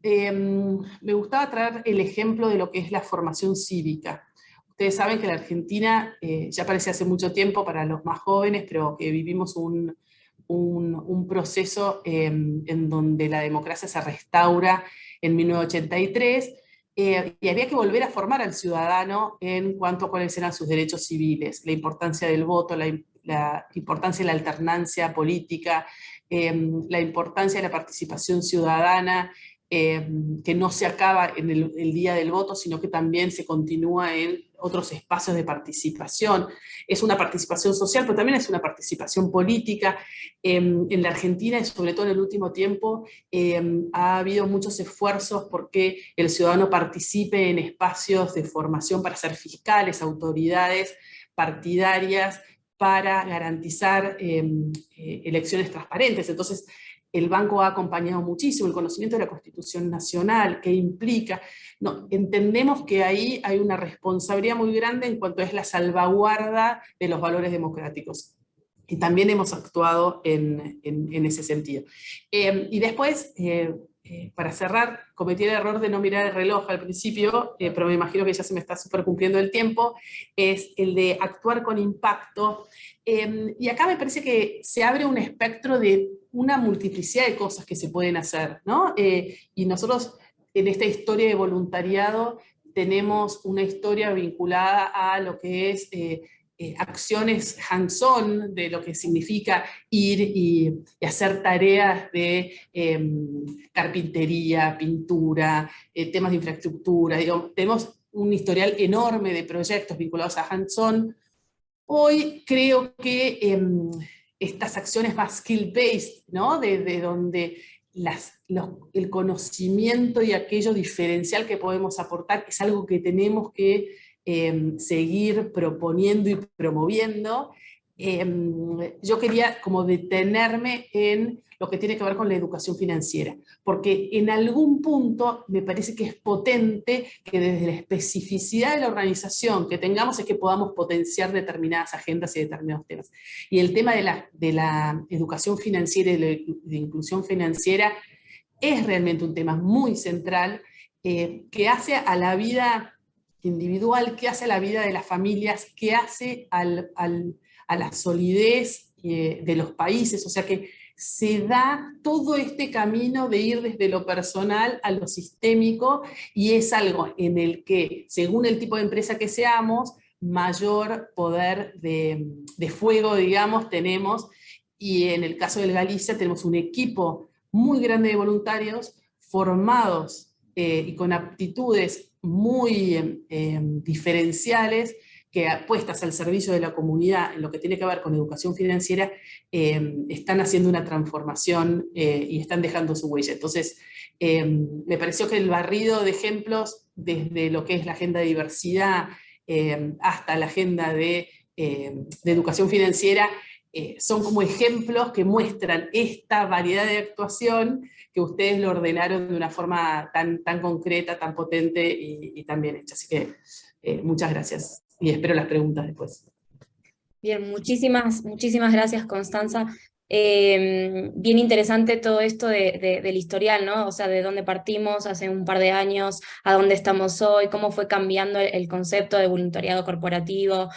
me gustaba traer el ejemplo de lo que es la formación cívica. Ustedes saben que la Argentina, ya parece hace mucho tiempo para los más jóvenes, pero que vivimos un proceso en donde la democracia se restaura en 1983, y había que volver a formar al ciudadano en cuanto a cuáles eran sus derechos civiles, la importancia del voto, la importancia de la alternancia política, la importancia de la participación ciudadana, que no se acaba en el día del voto, sino que también se continúa en otros espacios de participación. Es una participación social, pero también es una participación política. En la Argentina, y sobre todo en el último tiempo, ha habido muchos esfuerzos porque el ciudadano participe en espacios de formación para ser fiscales, autoridades partidarias, para garantizar elecciones transparentes. Entonces, el banco ha acompañado muchísimo el conocimiento de la Constitución Nacional, que implica, entendemos que ahí hay una responsabilidad muy grande en cuanto es la salvaguarda de los valores democráticos. Y también hemos actuado en ese sentido. Y después, para cerrar, cometí el error de no mirar el reloj al principio, pero me imagino que ya se me está súper cumpliendo el tiempo, es el de actuar con impacto. Y acá me parece que se abre un espectro de una multiplicidad de cosas que se pueden hacer, ¿no? Y nosotros, en esta historia de voluntariado, tenemos una historia vinculada a lo que es acciones hands-on, de lo que significa ir y hacer tareas de carpintería, pintura, temas de infraestructura. Digamos, tenemos un historial enorme de proyectos vinculados a hands-on. Hoy creo que estas acciones más skill-based, ¿no? de donde el conocimiento y aquello diferencial que podemos aportar es algo que tenemos que seguir proponiendo y promoviendo. Yo quería como detenerme en lo que tiene que ver con la educación financiera, porque en algún punto me parece que es potente que desde la especificidad de la organización que tengamos es que podamos potenciar determinadas agendas y determinados temas. Y el tema de la educación financiera y de inclusión financiera es realmente un tema muy central, que hace a la vida individual, que hace a la vida de las familias, que hace a la solidez de los países. O sea que se da todo este camino de ir desde lo personal a lo sistémico, y es algo en el que, según el tipo de empresa que seamos, mayor poder de fuego, digamos, tenemos. Y en el caso del Galicia tenemos un equipo muy grande de voluntarios formados y con aptitudes muy diferenciales, que puestas al servicio de la comunidad en lo que tiene que ver con educación financiera, están haciendo una transformación y están dejando su huella. Entonces, me pareció que el barrido de ejemplos, desde lo que es la agenda de diversidad hasta la agenda de educación financiera, son como ejemplos que muestran esta variedad de actuación que ustedes lo ordenaron de una forma tan concreta, tan potente y tan bien hecha. Así que muchas gracias y espero las preguntas después. Bien, muchísimas gracias, Constanza. Bien interesante todo esto del historial, ¿no? O sea, de dónde partimos hace un par de años, a dónde estamos hoy, cómo fue cambiando el concepto de voluntariado corporativo,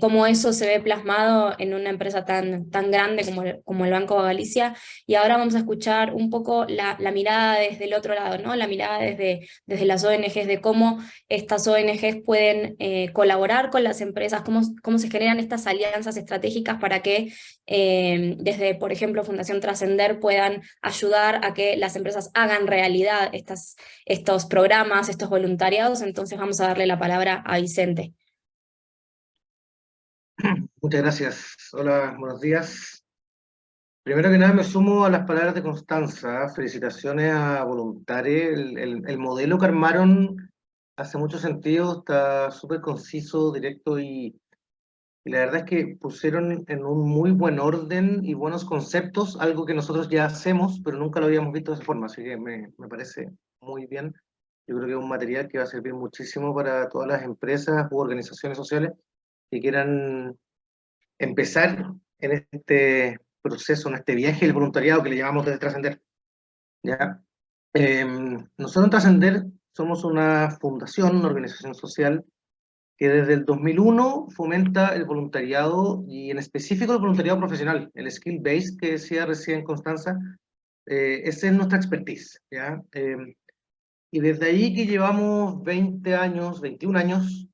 cómo eso se ve plasmado en una empresa tan grande como el Banco Galicia. Y ahora vamos a escuchar un poco la mirada desde el otro lado, ¿no? La mirada desde las ONGs, de cómo estas ONGs pueden colaborar con las empresas, cómo se generan estas alianzas estratégicas para que desde, por ejemplo, Fundación Trascender puedan ayudar a que las empresas hagan realidad estos programas, estos voluntariados. Entonces vamos a darle la palabra a Vicente. Muchas gracias. Hola, buenos días. Primero que nada me sumo a las palabras de Constanza. Felicitaciones a Voluntari. El modelo que armaron hace mucho sentido, está súper conciso, directo y la verdad es que pusieron en un muy buen orden y buenos conceptos, algo que nosotros ya hacemos, pero nunca lo habíamos visto de esa forma, así que me parece muy bien. Yo creo que es un material que va a servir muchísimo para todas las empresas u organizaciones sociales que quieran empezar en este proceso, en este viaje del voluntariado que le llamamos desde Trascender. ¿Ya? Nosotros en Trascender somos una fundación, una organización social que desde el 2001 fomenta el voluntariado y en específico el voluntariado profesional, el skill base que decía recién Constanza, esa es nuestra expertise, ¿ya? Y desde ahí que llevamos 20 años, 21 años,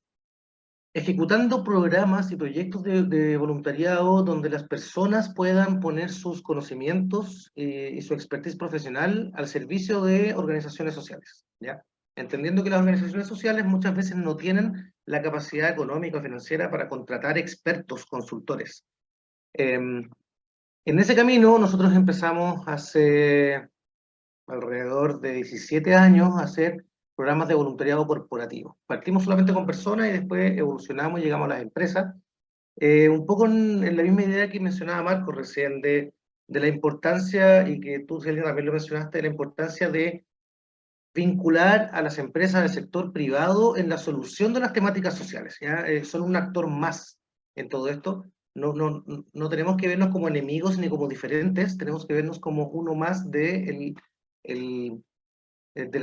ejecutando programas y proyectos de voluntariado donde las personas puedan poner sus conocimientos y su expertise profesional al servicio de organizaciones sociales, ¿ya? Entendiendo que las organizaciones sociales muchas veces no tienen la capacidad económica o financiera para contratar expertos, consultores. En ese camino nosotros empezamos hace alrededor de 17 años a hacer programas de voluntariado corporativo. Partimos solamente con personas y después evolucionamos y llegamos a las empresas. Un poco en la misma idea que mencionaba Marco recién, de la importancia, y que tú, Celia, también lo mencionaste, de la importancia de vincular a las empresas del sector privado en la solución de las temáticas sociales, ¿ya? Son un actor más en todo esto. No tenemos que vernos como enemigos ni como diferentes, tenemos que vernos como uno más del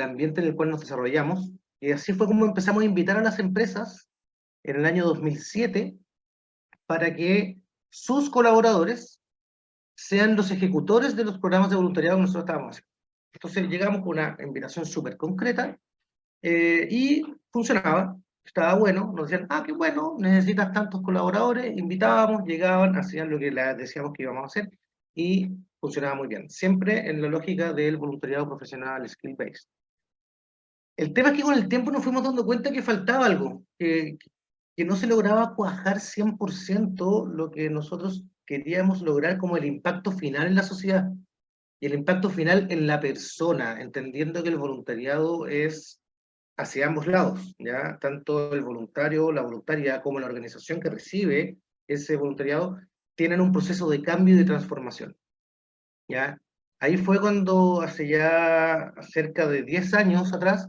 ambiente en el cual nos desarrollamos. Y así fue como empezamos a invitar a las empresas en el año 2007 para que sus colaboradores sean los ejecutores de los programas de voluntariado que nosotros estábamos haciendo. Entonces llegamos con una invitación súper concreta y funcionaba, estaba bueno, nos decían, ah, qué bueno, necesitas tantos colaboradores, invitábamos, llegaban, hacían lo que les decíamos que íbamos a hacer y funcionaba muy bien, siempre en la lógica del voluntariado profesional skill-based. El tema es que con el tiempo nos fuimos dando cuenta que faltaba algo, que no se lograba cuajar 100% lo que nosotros queríamos lograr como el impacto final en la sociedad y el impacto final en la persona, entendiendo que el voluntariado es hacia ambos lados, ¿ya? Tanto el voluntario, la voluntaria, como la organización que recibe ese voluntariado, tienen un proceso de cambio y de transformación, ¿ya? Ahí fue cuando hace ya cerca de 10 años atrás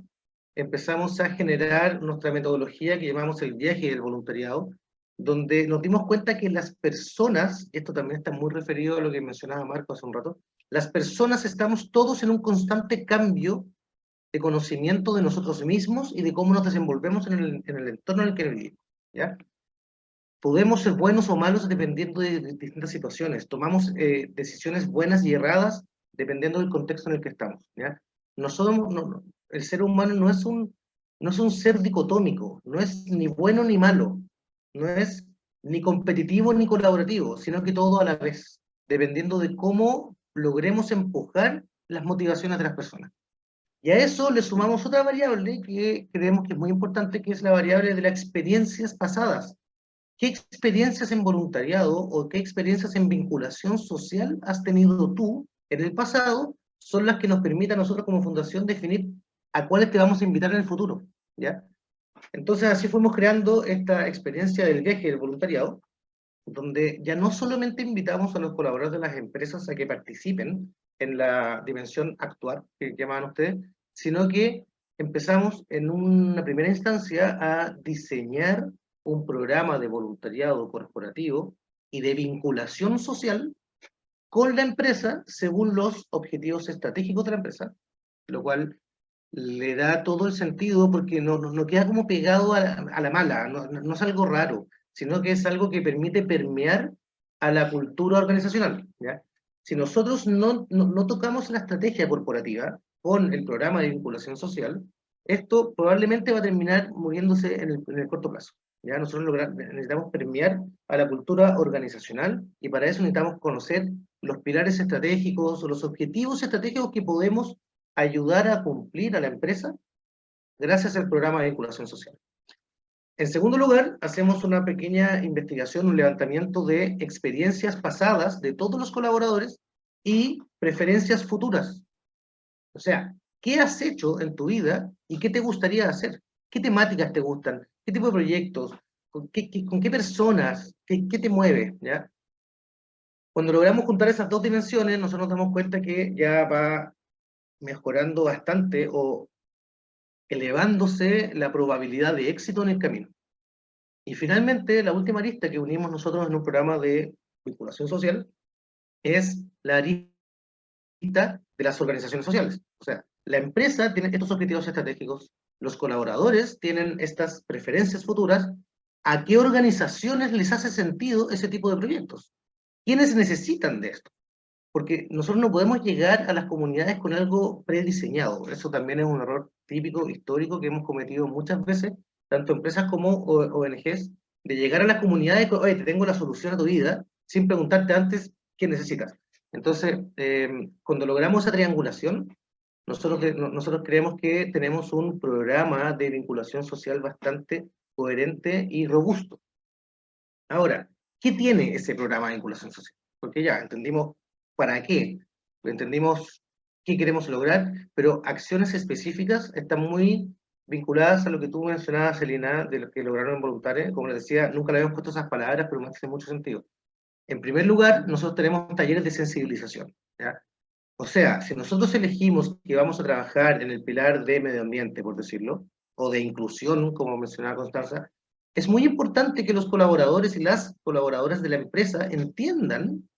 empezamos a generar nuestra metodología que llamamos el viaje del voluntariado, donde nos dimos cuenta que las personas, esto también está muy referido a lo que mencionaba Marco hace un rato, las personas estamos todos en un constante cambio de conocimiento de nosotros mismos y de cómo nos desenvolvemos en el entorno en el que vivimos, ¿ya? Podemos ser buenos o malos dependiendo de distintas situaciones, tomamos decisiones buenas y erradas dependiendo del contexto en el que estamos, ¿ya? El ser humano no es un ser dicotómico, no es ni bueno ni malo, no es ni competitivo ni colaborativo, sino que todo a la vez, dependiendo de cómo logremos empujar las motivaciones de las personas. Y a eso le sumamos otra variable que creemos que es muy importante, que es la variable de las experiencias pasadas. ¿Qué experiencias en voluntariado o qué experiencias en vinculación social has tenido tú en el pasado? Son las que nos permiten a nosotros como fundación definir a cuáles te vamos a invitar en el futuro, ¿ya? Entonces así fuimos creando esta experiencia del viaje del voluntariado, donde ya no solamente invitamos a los colaboradores de las empresas a que participen en la dimensión actual que llamaban ustedes, sino que empezamos en una primera instancia a diseñar un programa de voluntariado corporativo y de vinculación social con la empresa según los objetivos estratégicos de la empresa, lo cual le da todo el sentido porque no queda como pegado a la mala, no es algo raro. sino que es algo que permite permear a la cultura organizacional, ¿ya? Si nosotros no tocamos la estrategia corporativa con el programa de vinculación social, esto probablemente va a terminar muriéndose en el corto plazo. ¿Ya? Nosotros necesitamos permear a la cultura organizacional y para eso necesitamos conocer los pilares estratégicos o los objetivos estratégicos que podemos ayudar a cumplir a la empresa gracias al programa de vinculación social. En segundo lugar, hacemos una pequeña investigación, un levantamiento de experiencias pasadas de todos los colaboradores y preferencias futuras. O sea, ¿qué has hecho en tu vida y qué te gustaría hacer? ¿Qué temáticas te gustan? ¿Qué tipo de proyectos? ¿Con qué personas? ¿Qué te mueve? ¿Ya? Cuando logramos juntar esas dos dimensiones, nosotros nos damos cuenta que ya va mejorando bastante o elevándose la probabilidad de éxito en el camino. Y finalmente, la última arista que unimos nosotros en un programa de vinculación social es la arista de las organizaciones sociales. O sea, la empresa tiene estos objetivos estratégicos, los colaboradores tienen estas preferencias futuras. ¿A qué organizaciones les hace sentido ese tipo de proyectos? ¿Quiénes necesitan de esto? Porque nosotros no podemos llegar a las comunidades con algo prediseñado. Eso también es un error típico, histórico, que hemos cometido muchas veces, tanto empresas como ONGs, de llegar a las comunidades con, oye, te tengo la solución a tu vida, sin preguntarte antes qué necesitas. Entonces, cuando logramos esa triangulación, nosotros creemos que tenemos un programa de vinculación social bastante coherente y robusto. Ahora, ¿qué tiene ese programa de vinculación social? Porque ya entendimos para qué, entendimos qué queremos lograr, pero acciones específicas están muy vinculadas a lo que tú mencionabas, Celina, de lo que lograron en voluntarios. Como les decía, nunca le habíamos puesto esas palabras, pero me hace mucho sentido. En primer lugar, nosotros tenemos talleres de sensibilización, ¿ya? O sea, si nosotros elegimos que vamos a trabajar en el pilar de medio ambiente, por decirlo, o de inclusión, como mencionaba Constanza, es muy importante que los colaboradores y las colaboradoras de la empresa entiendan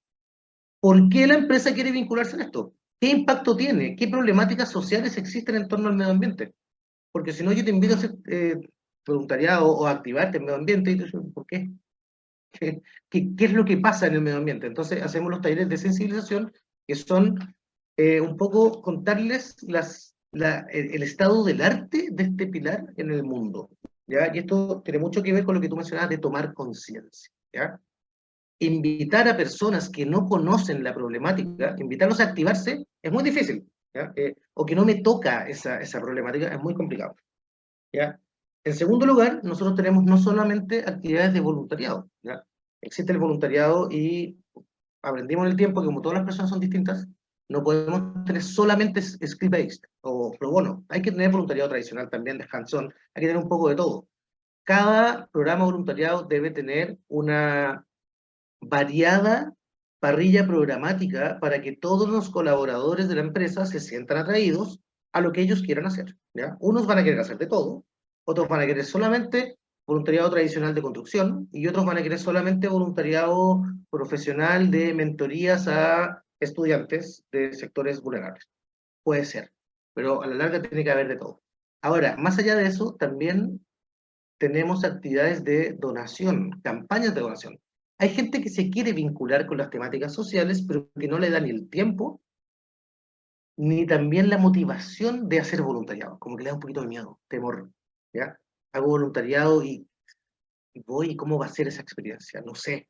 por qué la empresa quiere vincularse en esto, qué impacto tiene, qué problemáticas sociales existen en torno al medio ambiente. Porque si no, yo te invito a hacer voluntariado o a activarte en medio ambiente y tú dices, ¿por qué? ¿Qué es lo que pasa en el medio ambiente? Entonces hacemos los talleres de sensibilización que son un poco contarles el estado del arte de este pilar en el mundo, ¿ya? Y esto tiene mucho que ver con lo que tú mencionabas de tomar conciencia, ¿ya? Invitar a personas que no conocen la problemática, invitarlos a activarse, es muy difícil, ¿ya? O que no me toca esa problemática, es muy complicado, ¿ya? En segundo lugar, nosotros tenemos no solamente actividades de voluntariado, ¿ya? Existe el voluntariado y aprendimos en el tiempo que como todas las personas son distintas, no podemos tener solamente script-based o pro bono. Hay que tener voluntariado tradicional también, de hands-on, hay que tener un poco de todo. Cada programa voluntariado debe tener una variada parrilla programática para que todos los colaboradores de la empresa se sientan atraídos a lo que ellos quieran hacer, ¿ya? Unos van a querer hacer de todo, otros van a querer solamente voluntariado tradicional de construcción y otros van a querer solamente voluntariado profesional de mentorías a estudiantes de sectores vulnerables. Puede ser, pero a la larga tiene que haber de todo. Ahora, más allá de eso, también tenemos actividades de donación, campañas de donación. Hay gente que se quiere vincular con las temáticas sociales, pero que no le da ni el tiempo, ni también la motivación de hacer voluntariado. Como que le da un poquito de miedo, temor, ¿ya? Hago voluntariado y voy, ¿y cómo va a ser esa experiencia? No sé,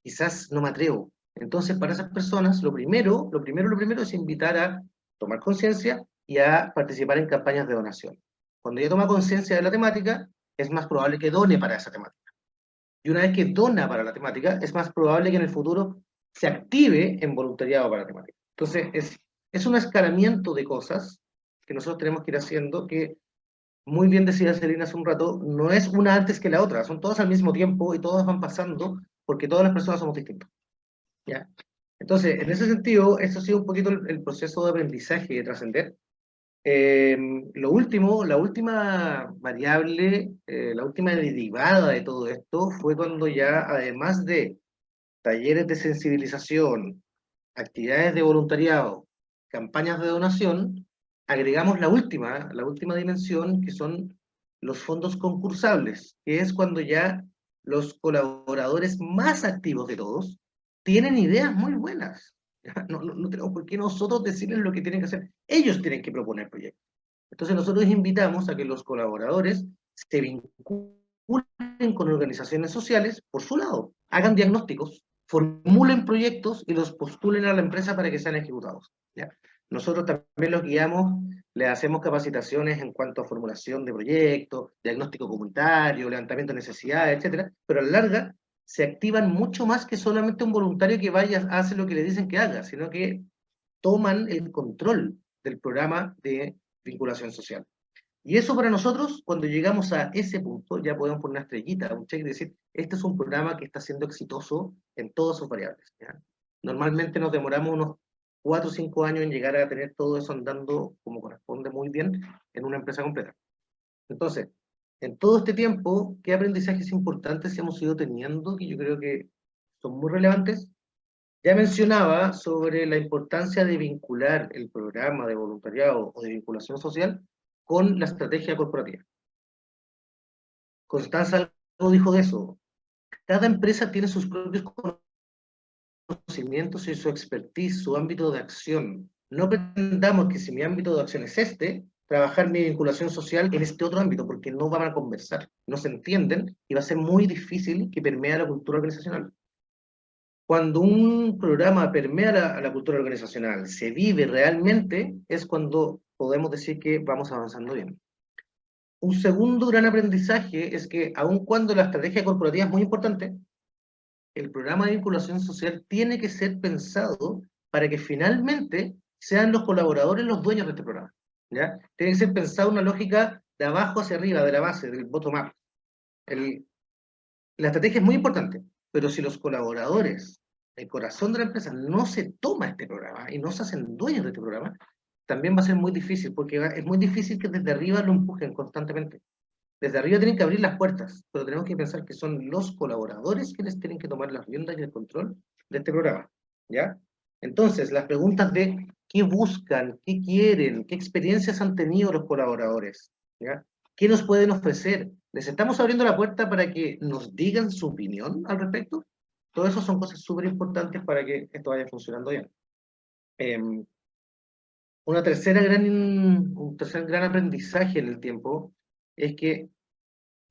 quizás no me atrevo. Entonces, para esas personas, lo primero es invitar a tomar conciencia y a participar en campañas de donación. Cuando ya toma conciencia de la temática, es más probable que done para esa temática. Y una vez que dona para la temática, es más probable que en el futuro se active en voluntariado para la temática. Entonces, es un escalamiento de cosas que nosotros tenemos que ir haciendo, que muy bien decía Celina hace un rato, no es una antes que la otra, son todas al mismo tiempo y todas van pasando porque todas las personas somos distintas, ¿ya? Entonces, en ese sentido, esto ha sido un poquito el proceso de aprendizaje de trascender. La última variable, la última derivada de todo esto fue cuando ya, además de talleres de sensibilización, actividades de voluntariado, campañas de donación, agregamos la última dimensión, que son los fondos concursables, que es cuando ya los colaboradores más activos de todos tienen ideas muy buenas. No tenemos por qué nosotros decirles lo que tienen que hacer. Ellos tienen que proponer proyectos. Entonces nosotros invitamos a que los colaboradores se vinculen con organizaciones sociales por su lado, hagan diagnósticos, formulen proyectos y los postulen a la empresa para que sean ejecutados, ¿ya? Nosotros también los guiamos, les hacemos capacitaciones en cuanto a formulación de proyectos, diagnóstico comunitario, levantamiento de necesidades, etcétera, pero a la larga se activan mucho más que solamente un voluntario que vaya a hacer lo que le dicen que haga, sino que toman el control del programa de vinculación social. Y eso para nosotros, cuando llegamos a ese punto, ya podemos poner una estrellita, un check y decir, este es un programa que está siendo exitoso en todas sus variables, ¿ya? Normalmente nos demoramos unos 4 o 5 años en llegar a tener todo eso andando como corresponde muy bien en una empresa completa. Entonces, en todo este tiempo, ¿qué aprendizajes importantes hemos ido teniendo que yo creo que son muy relevantes? Ya mencionaba sobre la importancia de vincular el programa de voluntariado o de vinculación social con la estrategia corporativa. Constanza algo dijo de eso. Cada empresa tiene sus propios conocimientos y su expertise, su ámbito de acción. No pretendamos que si mi ámbito de acción es este, trabajar mi vinculación social en este otro ámbito, porque no van a conversar, no se entienden y va a ser muy difícil que permee la cultura organizacional. Cuando un programa permea a la cultura organizacional, se vive realmente, es cuando podemos decir que vamos avanzando bien. Un segundo gran aprendizaje es que, aun cuando la estrategia corporativa es muy importante, el programa de vinculación social tiene que ser pensado para que finalmente sean los colaboradores los dueños de este programa, ¿ya? Tiene que ser pensado una lógica de abajo hacia arriba, de la base, del bottom-up. La estrategia es muy importante, pero si los colaboradores, el corazón de la empresa, no se toma este programa y no se hacen dueños de este programa, también va a ser muy difícil, porque es muy difícil que desde arriba lo empujen constantemente. Desde arriba tienen que abrir las puertas, pero tenemos que pensar que son los colaboradores quienes tienen que tomar las riendas y el control de este programa, ¿ya? Entonces, las preguntas de qué buscan, qué quieren, qué experiencias han tenido los colaboradores, ¿ya? ¿Qué nos pueden ofrecer? ¿Les estamos abriendo la puerta para que nos digan su opinión al respecto? Todo eso son cosas súper importantes para que esto vaya funcionando bien. Un tercer gran aprendizaje en el tiempo es que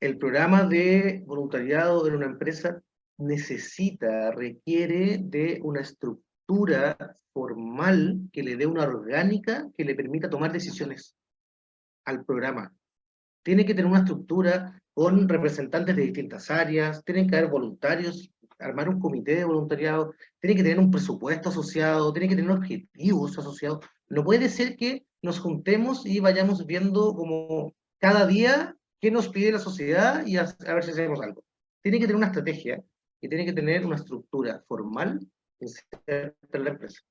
el programa de voluntariado en una empresa requiere de una estructura formal que le dé una orgánica que le permita tomar decisiones al programa. Tiene que tener una estructura con representantes de distintas áreas, tienen que haber voluntarios, armar un comité de voluntariado, tiene que tener un presupuesto asociado, tiene que tener objetivos asociados. No puede ser que nos juntemos y vayamos viendo como cada día qué nos pide la sociedad y a ver si hacemos algo. Tiene que tener una estrategia y tiene que tener una estructura formal en la empresa,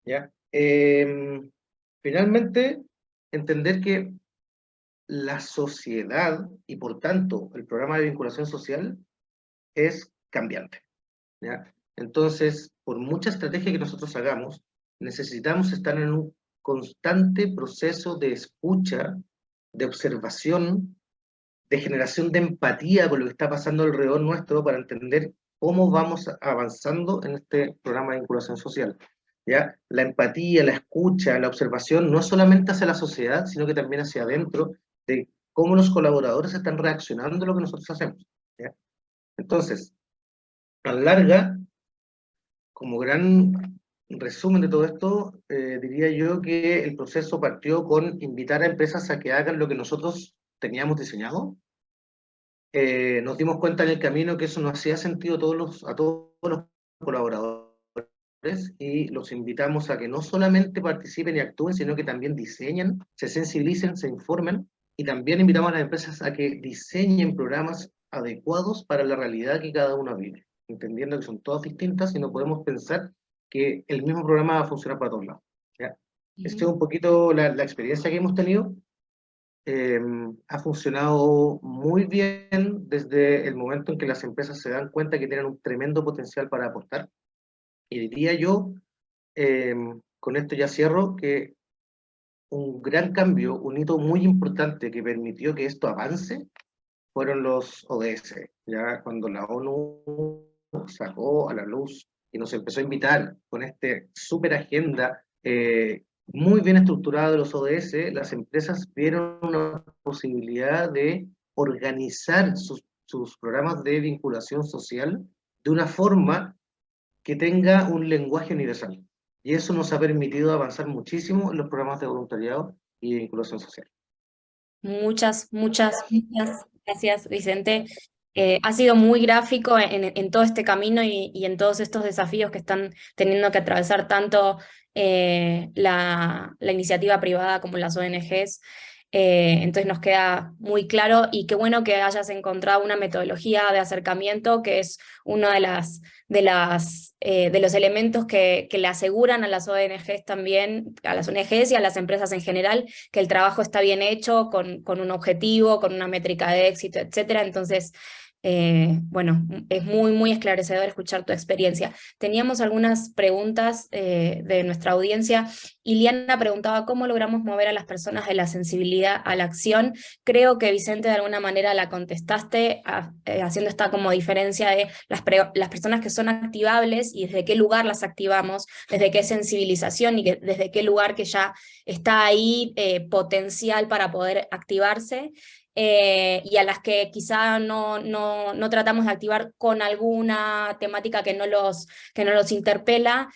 ¿ya? Finalmente, entender que la sociedad y por tanto el programa de vinculación social es cambiante, ¿ya? Entonces, por mucha estrategia que nosotros hagamos, necesitamos estar en un constante proceso de escucha, de observación, de generación de empatía con lo que está pasando alrededor nuestro para entender cómo vamos avanzando en este programa de vinculación social, ¿ya? La empatía, la escucha, la observación, no solamente hacia la sociedad, sino que también hacia adentro, de cómo los colaboradores están reaccionando a lo que nosotros hacemos, ¿ya? Entonces, a la larga, como gran resumen de todo esto, diría yo que el proceso partió con invitar a empresas a que hagan lo que nosotros teníamos diseñado. Nos dimos cuenta en el camino que eso no hacía sentido a todos los colaboradores y los invitamos a que no solamente participen y actúen, sino que también diseñen, se sensibilicen, se informen, y también invitamos a las empresas a que diseñen programas adecuados para la realidad que cada uno vive, entendiendo que son todas distintas y no podemos pensar que el mismo programa va a funcionar para todos lados, ¿ya? Esta es un poquito la experiencia que hemos tenido. Ha funcionado muy bien desde el momento en que las empresas se dan cuenta que tienen un tremendo potencial para aportar. Y diría yo, con esto ya cierro, que un gran cambio, un hito muy importante que permitió que esto avance, fueron los ODS. Ya cuando la ONU sacó a la luz y nos empezó a invitar con este súper agenda muy bien estructurada de los ODS, las empresas vieron una posibilidad de organizar sus programas de vinculación social de una forma que tenga un lenguaje universal. Y eso nos ha permitido avanzar muchísimo en los programas de voluntariado y de vinculación social. Muchas gracias, Vicente. Ha sido muy gráfico en todo este camino y en todos estos desafíos que están teniendo que atravesar tanto la iniciativa privada como las ONGs. Entonces nos queda muy claro y qué bueno que hayas encontrado una metodología de acercamiento que es uno de los elementos que le aseguran a las ONGs también, a las ONGs y a las empresas en general, que el trabajo está bien hecho, con un objetivo, con una métrica de éxito, etc. Entonces, bueno, es muy esclarecedor escuchar tu experiencia. Teníamos algunas preguntas de nuestra audiencia. Iliana preguntaba cómo logramos mover a las personas de la sensibilidad a la acción. Creo que, Vicente, de alguna manera la contestaste haciendo esta como diferencia de las personas que son activables y desde qué lugar las activamos, desde qué sensibilización y desde qué lugar que ya está ahí potencial para poder activarse. Y a las que quizá no tratamos de activar con alguna temática que no los interpela,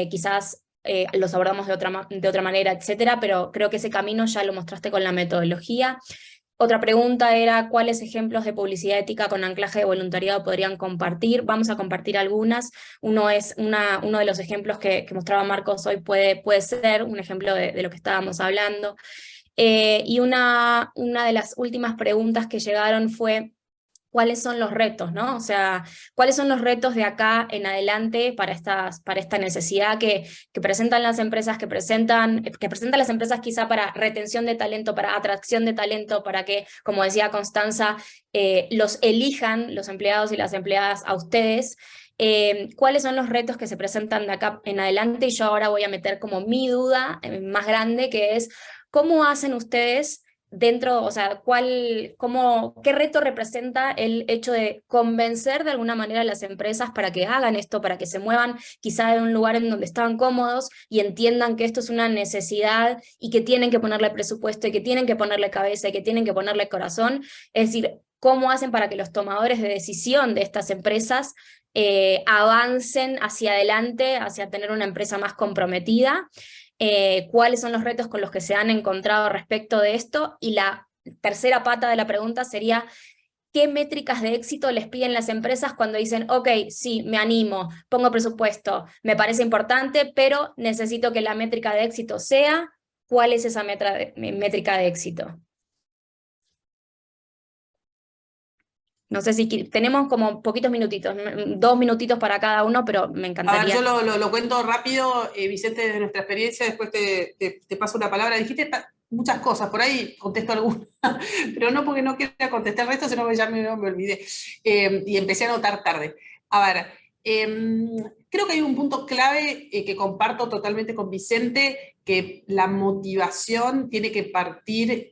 quizás los abordamos de otra manera, etcétera, pero creo que ese camino ya lo mostraste con la metodología. Otra pregunta era cuáles ejemplos de publicidad ética con anclaje de voluntariado podrían compartir. Vamos a compartir algunas. Uno de los ejemplos que mostraba Marcos hoy puede ser un ejemplo de lo que estábamos hablando. Y una de las últimas preguntas que llegaron fue ¿cuáles son los retos, ¿no? O sea, ¿cuáles son los retos de acá en adelante para esta necesidad que presentan las empresas, que presentan las empresas quizá para retención de talento, para atracción de talento, para que, como decía Constanza, los elijan los empleados y las empleadas a ustedes? ¿Cuáles son los retos que se presentan de acá en adelante? Y yo ahora voy a meter como mi duda más grande, que es ¿cómo hacen ustedes dentro, o sea, qué reto representa el hecho de convencer de alguna manera a las empresas para que hagan esto, para que se muevan quizá de un lugar en donde estaban cómodos y entiendan que esto es una necesidad y que tienen que ponerle presupuesto y que tienen que ponerle cabeza y que tienen que ponerle corazón? Es decir, ¿cómo hacen para que los tomadores de decisión de estas empresas avancen hacia adelante, hacia tener una empresa más comprometida? ¿Cuáles son los retos con los que se han encontrado respecto de esto? Y la tercera pata de la pregunta sería, ¿qué métricas de éxito les piden las empresas cuando dicen, ok, sí, me animo, pongo presupuesto, me parece importante, pero necesito que la métrica de éxito sea? ¿Cuál es esa métrica de éxito? No sé si tenemos como poquitos minutitos, 2 minutitos para cada uno, pero me encantaría. A ver, yo lo cuento rápido, Vicente, desde nuestra experiencia, después te paso una palabra. Dijiste muchas cosas, por ahí contesto algunas, pero no porque no quiera contestar el resto, sino que ya me olvidé. Y empecé a anotar tarde. A ver, creo que hay un punto clave que comparto totalmente con Vicente, que la motivación tiene que partir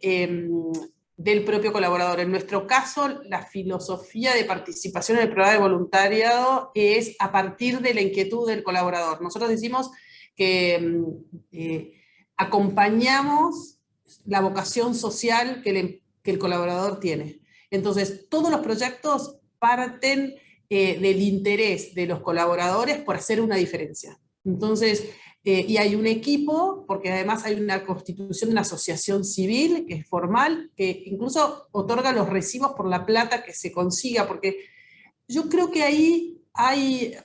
del propio colaborador. En nuestro caso, la filosofía de participación en el programa de voluntariado es a partir de la inquietud del colaborador. Nosotros decimos que acompañamos la vocación social que el colaborador tiene. Entonces, todos los proyectos parten del interés de los colaboradores por hacer una diferencia. Entonces, y hay un equipo, porque además hay una constitución de una asociación civil, que es formal, que incluso otorga los recibos por la plata que se consiga, porque yo creo que ahí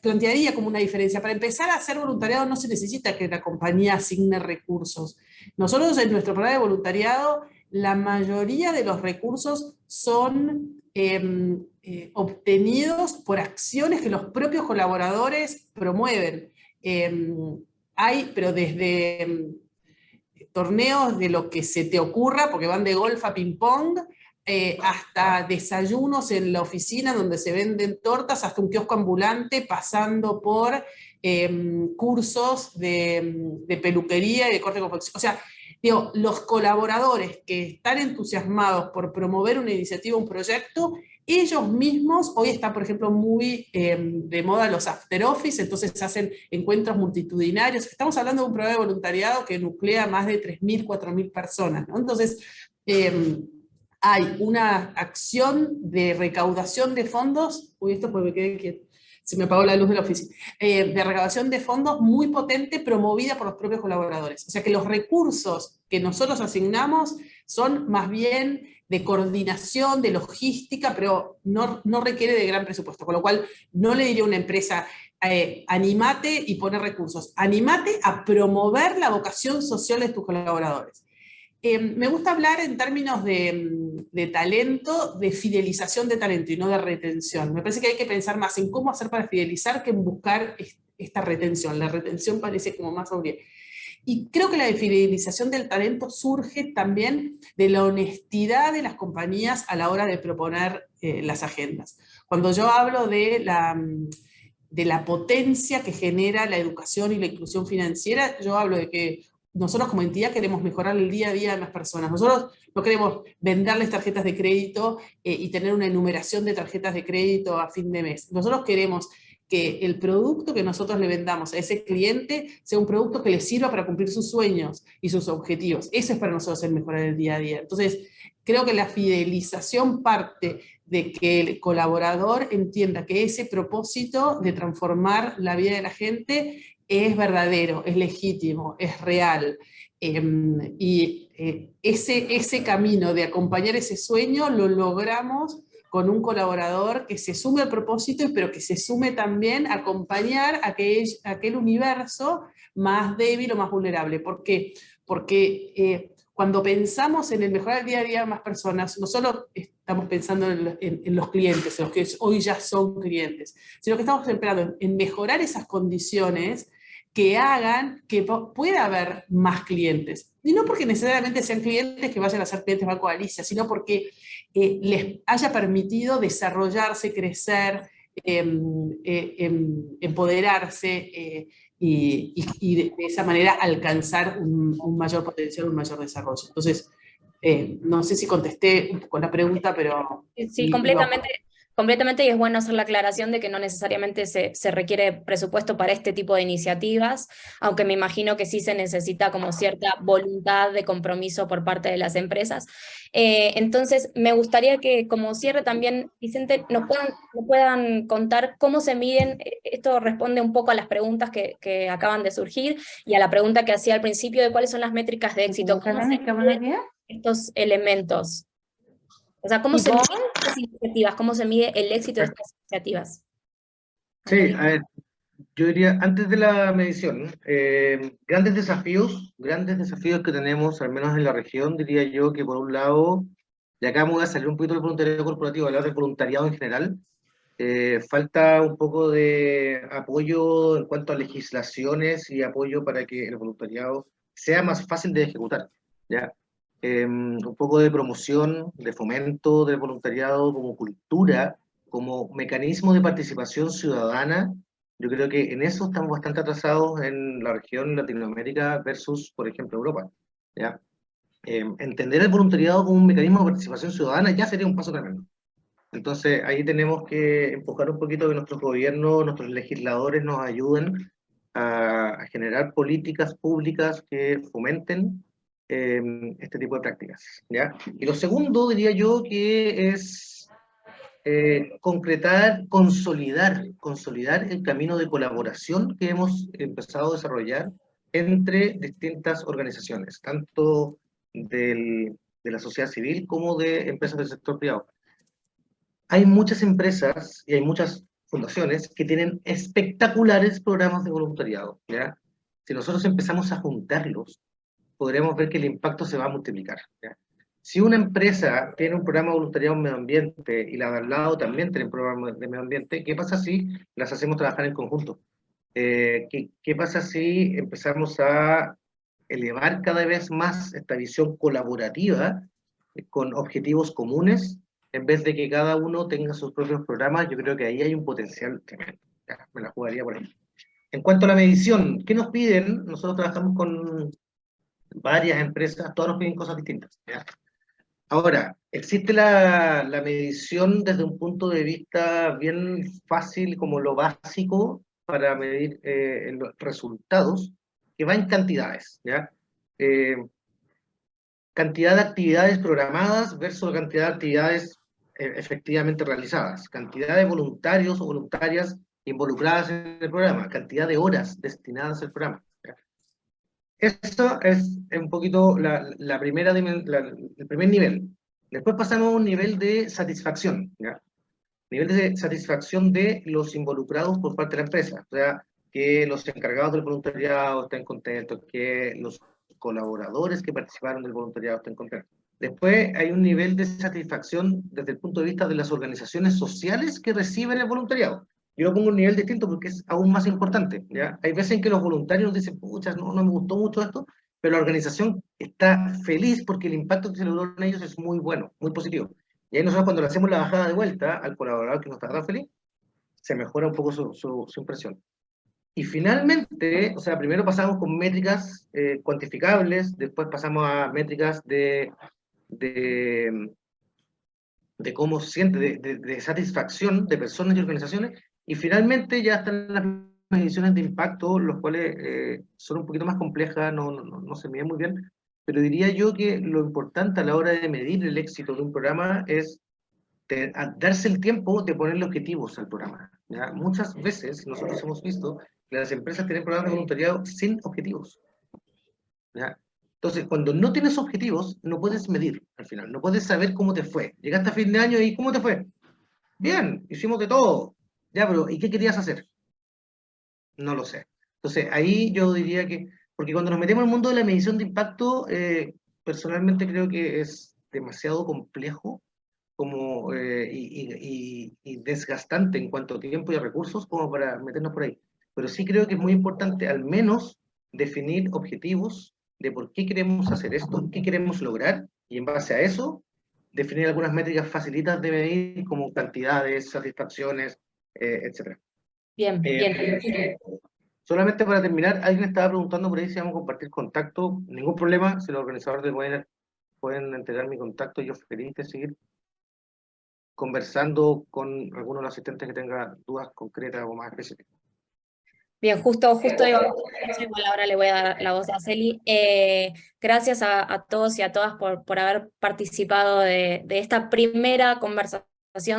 plantearía como una diferencia. Para empezar a hacer voluntariado no se necesita que la compañía asigne recursos. Nosotros en nuestro programa de voluntariado, la mayoría de los recursos son obtenidos por acciones que los propios colaboradores promueven. Pero desde torneos de lo que se te ocurra, porque van de golf a ping-pong, hasta desayunos en la oficina donde se venden tortas, hasta un kiosco ambulante, pasando por cursos de peluquería y de corte de confección. O sea, Digo, los colaboradores que están entusiasmados por promover una iniciativa, un proyecto, ellos mismos, hoy está, por ejemplo, muy de moda los after office, entonces hacen encuentros multitudinarios. Estamos hablando de un programa de voluntariado que nuclea más de 3.000, 4.000 personas, ¿no? Entonces, hay una acción de recaudación de fondos, uy, esto pues me quedé quieto, se me apagó la luz de la oficina, de recaudación de fondos muy potente, promovida por los propios colaboradores. O sea que los recursos que nosotros asignamos son más bien de coordinación, de logística, pero no requiere de gran presupuesto, con lo cual no le diría a una empresa, animate y pone recursos, animate a promover la vocación social de tus colaboradores. Me gusta hablar en términos de talento, de fidelización de talento y no de retención. Me parece que hay que pensar más en cómo hacer para fidelizar que en buscar esta retención. La retención parece como más obvia. Y creo que la fidelización del talento surge también de la honestidad de las compañías a la hora de proponer las agendas. Cuando yo hablo de la potencia que genera la educación y la inclusión financiera, yo hablo de que nosotros como entidad queremos mejorar el día a día de las personas. Nosotros no queremos venderles tarjetas de crédito y tener una enumeración de tarjetas de crédito a fin de mes. Nosotros queremos que el producto que nosotros le vendamos a ese cliente sea un producto que le sirva para cumplir sus sueños y sus objetivos. Eso es para nosotros el mejorar el día a día. Entonces, creo que la fidelización parte de que el colaborador entienda que ese propósito de transformar la vida de la gente es verdadero, es legítimo, es real. Ese camino de acompañar ese sueño lo logramos con un colaborador que se sume al propósito, pero que se sume también a acompañar a aquel universo más débil o más vulnerable. ¿Por qué? Porque cuando pensamos en el mejorar el día a día de más personas, no solo estamos pensando en los clientes, en los que hoy ya son clientes, sino que estamos pensando en mejorar esas condiciones que hagan que pueda haber más clientes. Y no porque necesariamente sean clientes que vayan a ser clientes Banco Galicia, sino porque les haya permitido desarrollarse, crecer, empoderarse y de esa manera alcanzar un mayor potencial, un mayor desarrollo. Entonces, no sé si contesté un poco la pregunta, pero... Sí, completamente, y es bueno hacer la aclaración de que no necesariamente se requiere presupuesto para este tipo de iniciativas, aunque me imagino que sí se necesita como cierta voluntad de compromiso por parte de las empresas. Entonces, me gustaría que como cierre también, Vicente, nos puedan contar cómo se miden. Esto responde un poco a las preguntas que acaban de surgir y a la pregunta que hacía al principio de cuáles son las métricas de éxito. ¿Cómo se miden estos elementos? O sea, ¿cómo se miden estas iniciativas? ¿Cómo se mide el éxito de estas iniciativas? Sí, a ver, yo diría, antes de la medición, grandes desafíos que tenemos, al menos en la región, diría yo que por un lado, y acá me voy a salir un poquito del voluntariado corporativo, hablar del voluntariado en general, falta un poco de apoyo en cuanto a legislaciones y apoyo para que el voluntariado sea más fácil de ejecutar, ¿ya? Un poco de promoción, de fomento del voluntariado como cultura, como mecanismo de participación ciudadana. Yo creo que en eso estamos bastante atrasados en la región Latinoamérica versus, por ejemplo, Europa, ¿ya? Entender el voluntariado como un mecanismo de participación ciudadana ya sería un paso tremendo. Entonces, ahí tenemos que empujar un poquito que nuestros gobiernos, nuestros legisladores nos ayuden a generar políticas públicas que fomenten este tipo de prácticas, ¿ya? Y lo segundo, diría yo, que es concretar, consolidar el camino de colaboración que hemos empezado a desarrollar entre distintas organizaciones, tanto de la sociedad civil como de empresas del sector privado. Hay muchas empresas y hay muchas fundaciones que tienen espectaculares programas de voluntariado, ¿ya? Si nosotros empezamos a juntarlos, podremos ver que el impacto se va a multiplicar, ¿ya? Si una empresa tiene un programa de voluntariado en medio ambiente y la de al lado también tiene un programa de medio ambiente, ¿qué pasa si las hacemos trabajar en conjunto? ¿Qué pasa si empezamos a elevar cada vez más esta visión colaborativa con objetivos comunes, en vez de que cada uno tenga sus propios programas? Yo creo que ahí hay un potencial tremendo. Ya, me la jugaría por ahí. En cuanto a la medición, ¿qué nos piden? Nosotros trabajamos con varias empresas, todos nos piden cosas distintas, ¿ya? Ahora, existe la medición desde un punto de vista bien fácil, como lo básico, para medir los resultados, que va en cantidades, ¿ya? Cantidad de actividades programadas versus cantidad de actividades efectivamente realizadas, cantidad de voluntarios o voluntarias involucradas en el programa, cantidad de horas destinadas al programa. Eso es un poquito el primer nivel. Después pasamos a un nivel de satisfacción, ¿ya? Nivel de satisfacción de los involucrados por parte de la empresa, o sea, que los encargados del voluntariado estén contentos, que los colaboradores que participaron del voluntariado estén contentos. Después hay un nivel de satisfacción desde el punto de vista de las organizaciones sociales que reciben el voluntariado. Yo lo pongo en un nivel distinto porque es aún más importante, ¿ya? Hay veces en que los voluntarios dicen, pucha, no me gustó mucho esto, pero la organización está feliz porque el impacto que se logró en ellos es muy bueno, muy positivo. Y ahí nosotros cuando le hacemos la bajada de vuelta al colaborador que no está tan feliz, se mejora un poco su impresión. Y finalmente, o sea, primero pasamos con métricas cuantificables, después pasamos a métricas de cómo se siente, de satisfacción de personas y organizaciones, y finalmente ya están las mediciones de impacto, los cuales son un poquito más complejas, no se miden muy bien, pero diría yo que lo importante a la hora de medir el éxito de un programa es darse el tiempo de ponerle objetivos al programa, ¿ya? Muchas veces nosotros hemos visto que las empresas tienen programas de voluntariado sin objetivos, ¿ya? Entonces, cuando no tienes objetivos, no puedes medir al final, no puedes saber cómo te fue. Llegaste a fin de año y ¿cómo te fue? Bien, hicimos de todo. Ya, pero ¿y qué querías hacer? No lo sé. Entonces, ahí yo diría que, porque cuando nos metemos en el mundo de la medición de impacto, personalmente creo que es demasiado complejo como, y desgastante en cuanto a tiempo y a recursos como para meternos por ahí. Pero sí creo que es muy importante al menos definir objetivos de por qué queremos hacer esto, qué queremos lograr, y en base a eso definir algunas métricas facilitas de medir como cantidades, satisfacciones, etc. Bien, bien. Solamente para terminar, alguien estaba preguntando por ahí si vamos a compartir contacto. Ningún problema, si los organizadores del webinar pueden entregar mi contacto, yo feliz de seguir conversando con alguno de los asistentes que tenga dudas concretas o más específicas. Bien, justo igual ahora le voy a dar la voz a Celi. Gracias a todos y a todas por haber participado de esta primera conversación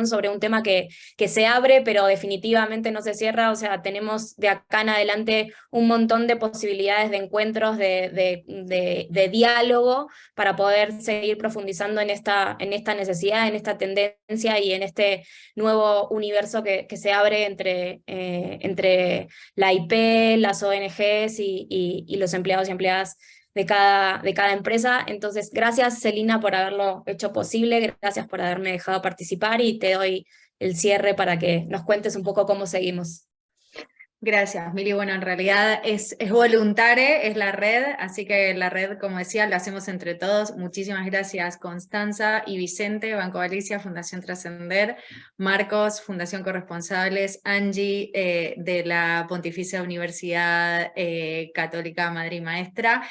sobre un tema que se abre, pero definitivamente no se cierra. O sea, tenemos de acá en adelante un montón de posibilidades de encuentros, de diálogo, para poder seguir profundizando en esta necesidad, en esta tendencia y en este nuevo universo que se abre entre la IP, las ONGs y los empleados y empleadas de cada empresa. Entonces, gracias Celina por haberlo hecho posible, gracias por haberme dejado participar, y te doy el cierre para que nos cuentes un poco cómo seguimos. Gracias, Mili. Bueno, en realidad es voluntaria, es la red, así que la red, como decía, la hacemos entre todos. Muchísimas gracias, Constanza y Vicente, Banco Galicia, Fundación Trascender, Marcos, Fundación Corresponsables, Angie, de la Pontificia Universidad Católica Madre y Maestra,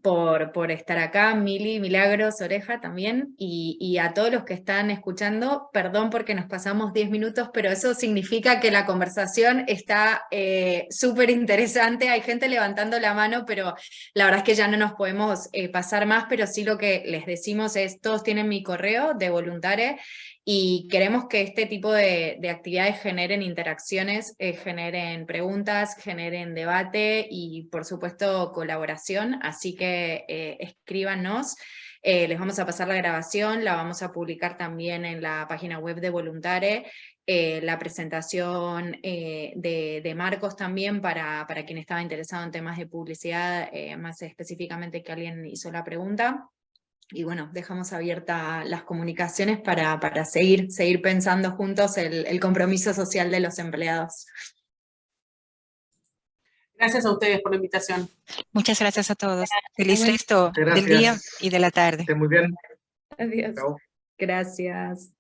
por estar acá, Mili, Milagros, Oreja también, y a todos los que están escuchando, perdón porque nos pasamos 10 minutos, pero eso significa que la conversación está súper interesante. Hay gente levantando la mano, pero la verdad es que ya no nos podemos pasar más, pero sí lo que les decimos es, todos tienen mi correo de Voluntare, y queremos que este tipo de actividades generen interacciones, generen preguntas, generen debate y por supuesto colaboración, así que escríbanos. Les vamos a pasar la grabación, la vamos a publicar también en la página web de Voluntare, la presentación de Marcos también para quien estaba interesado en temas de publicidad, más específicamente que alguien hizo la pregunta. Y bueno, dejamos abiertas las comunicaciones para seguir pensando juntos el compromiso social de los empleados. Gracias a ustedes por la invitación. Muchas gracias a todos. Feliz Bueno, resto del día y de la tarde. Estén muy bien. Adiós. Chao. Gracias.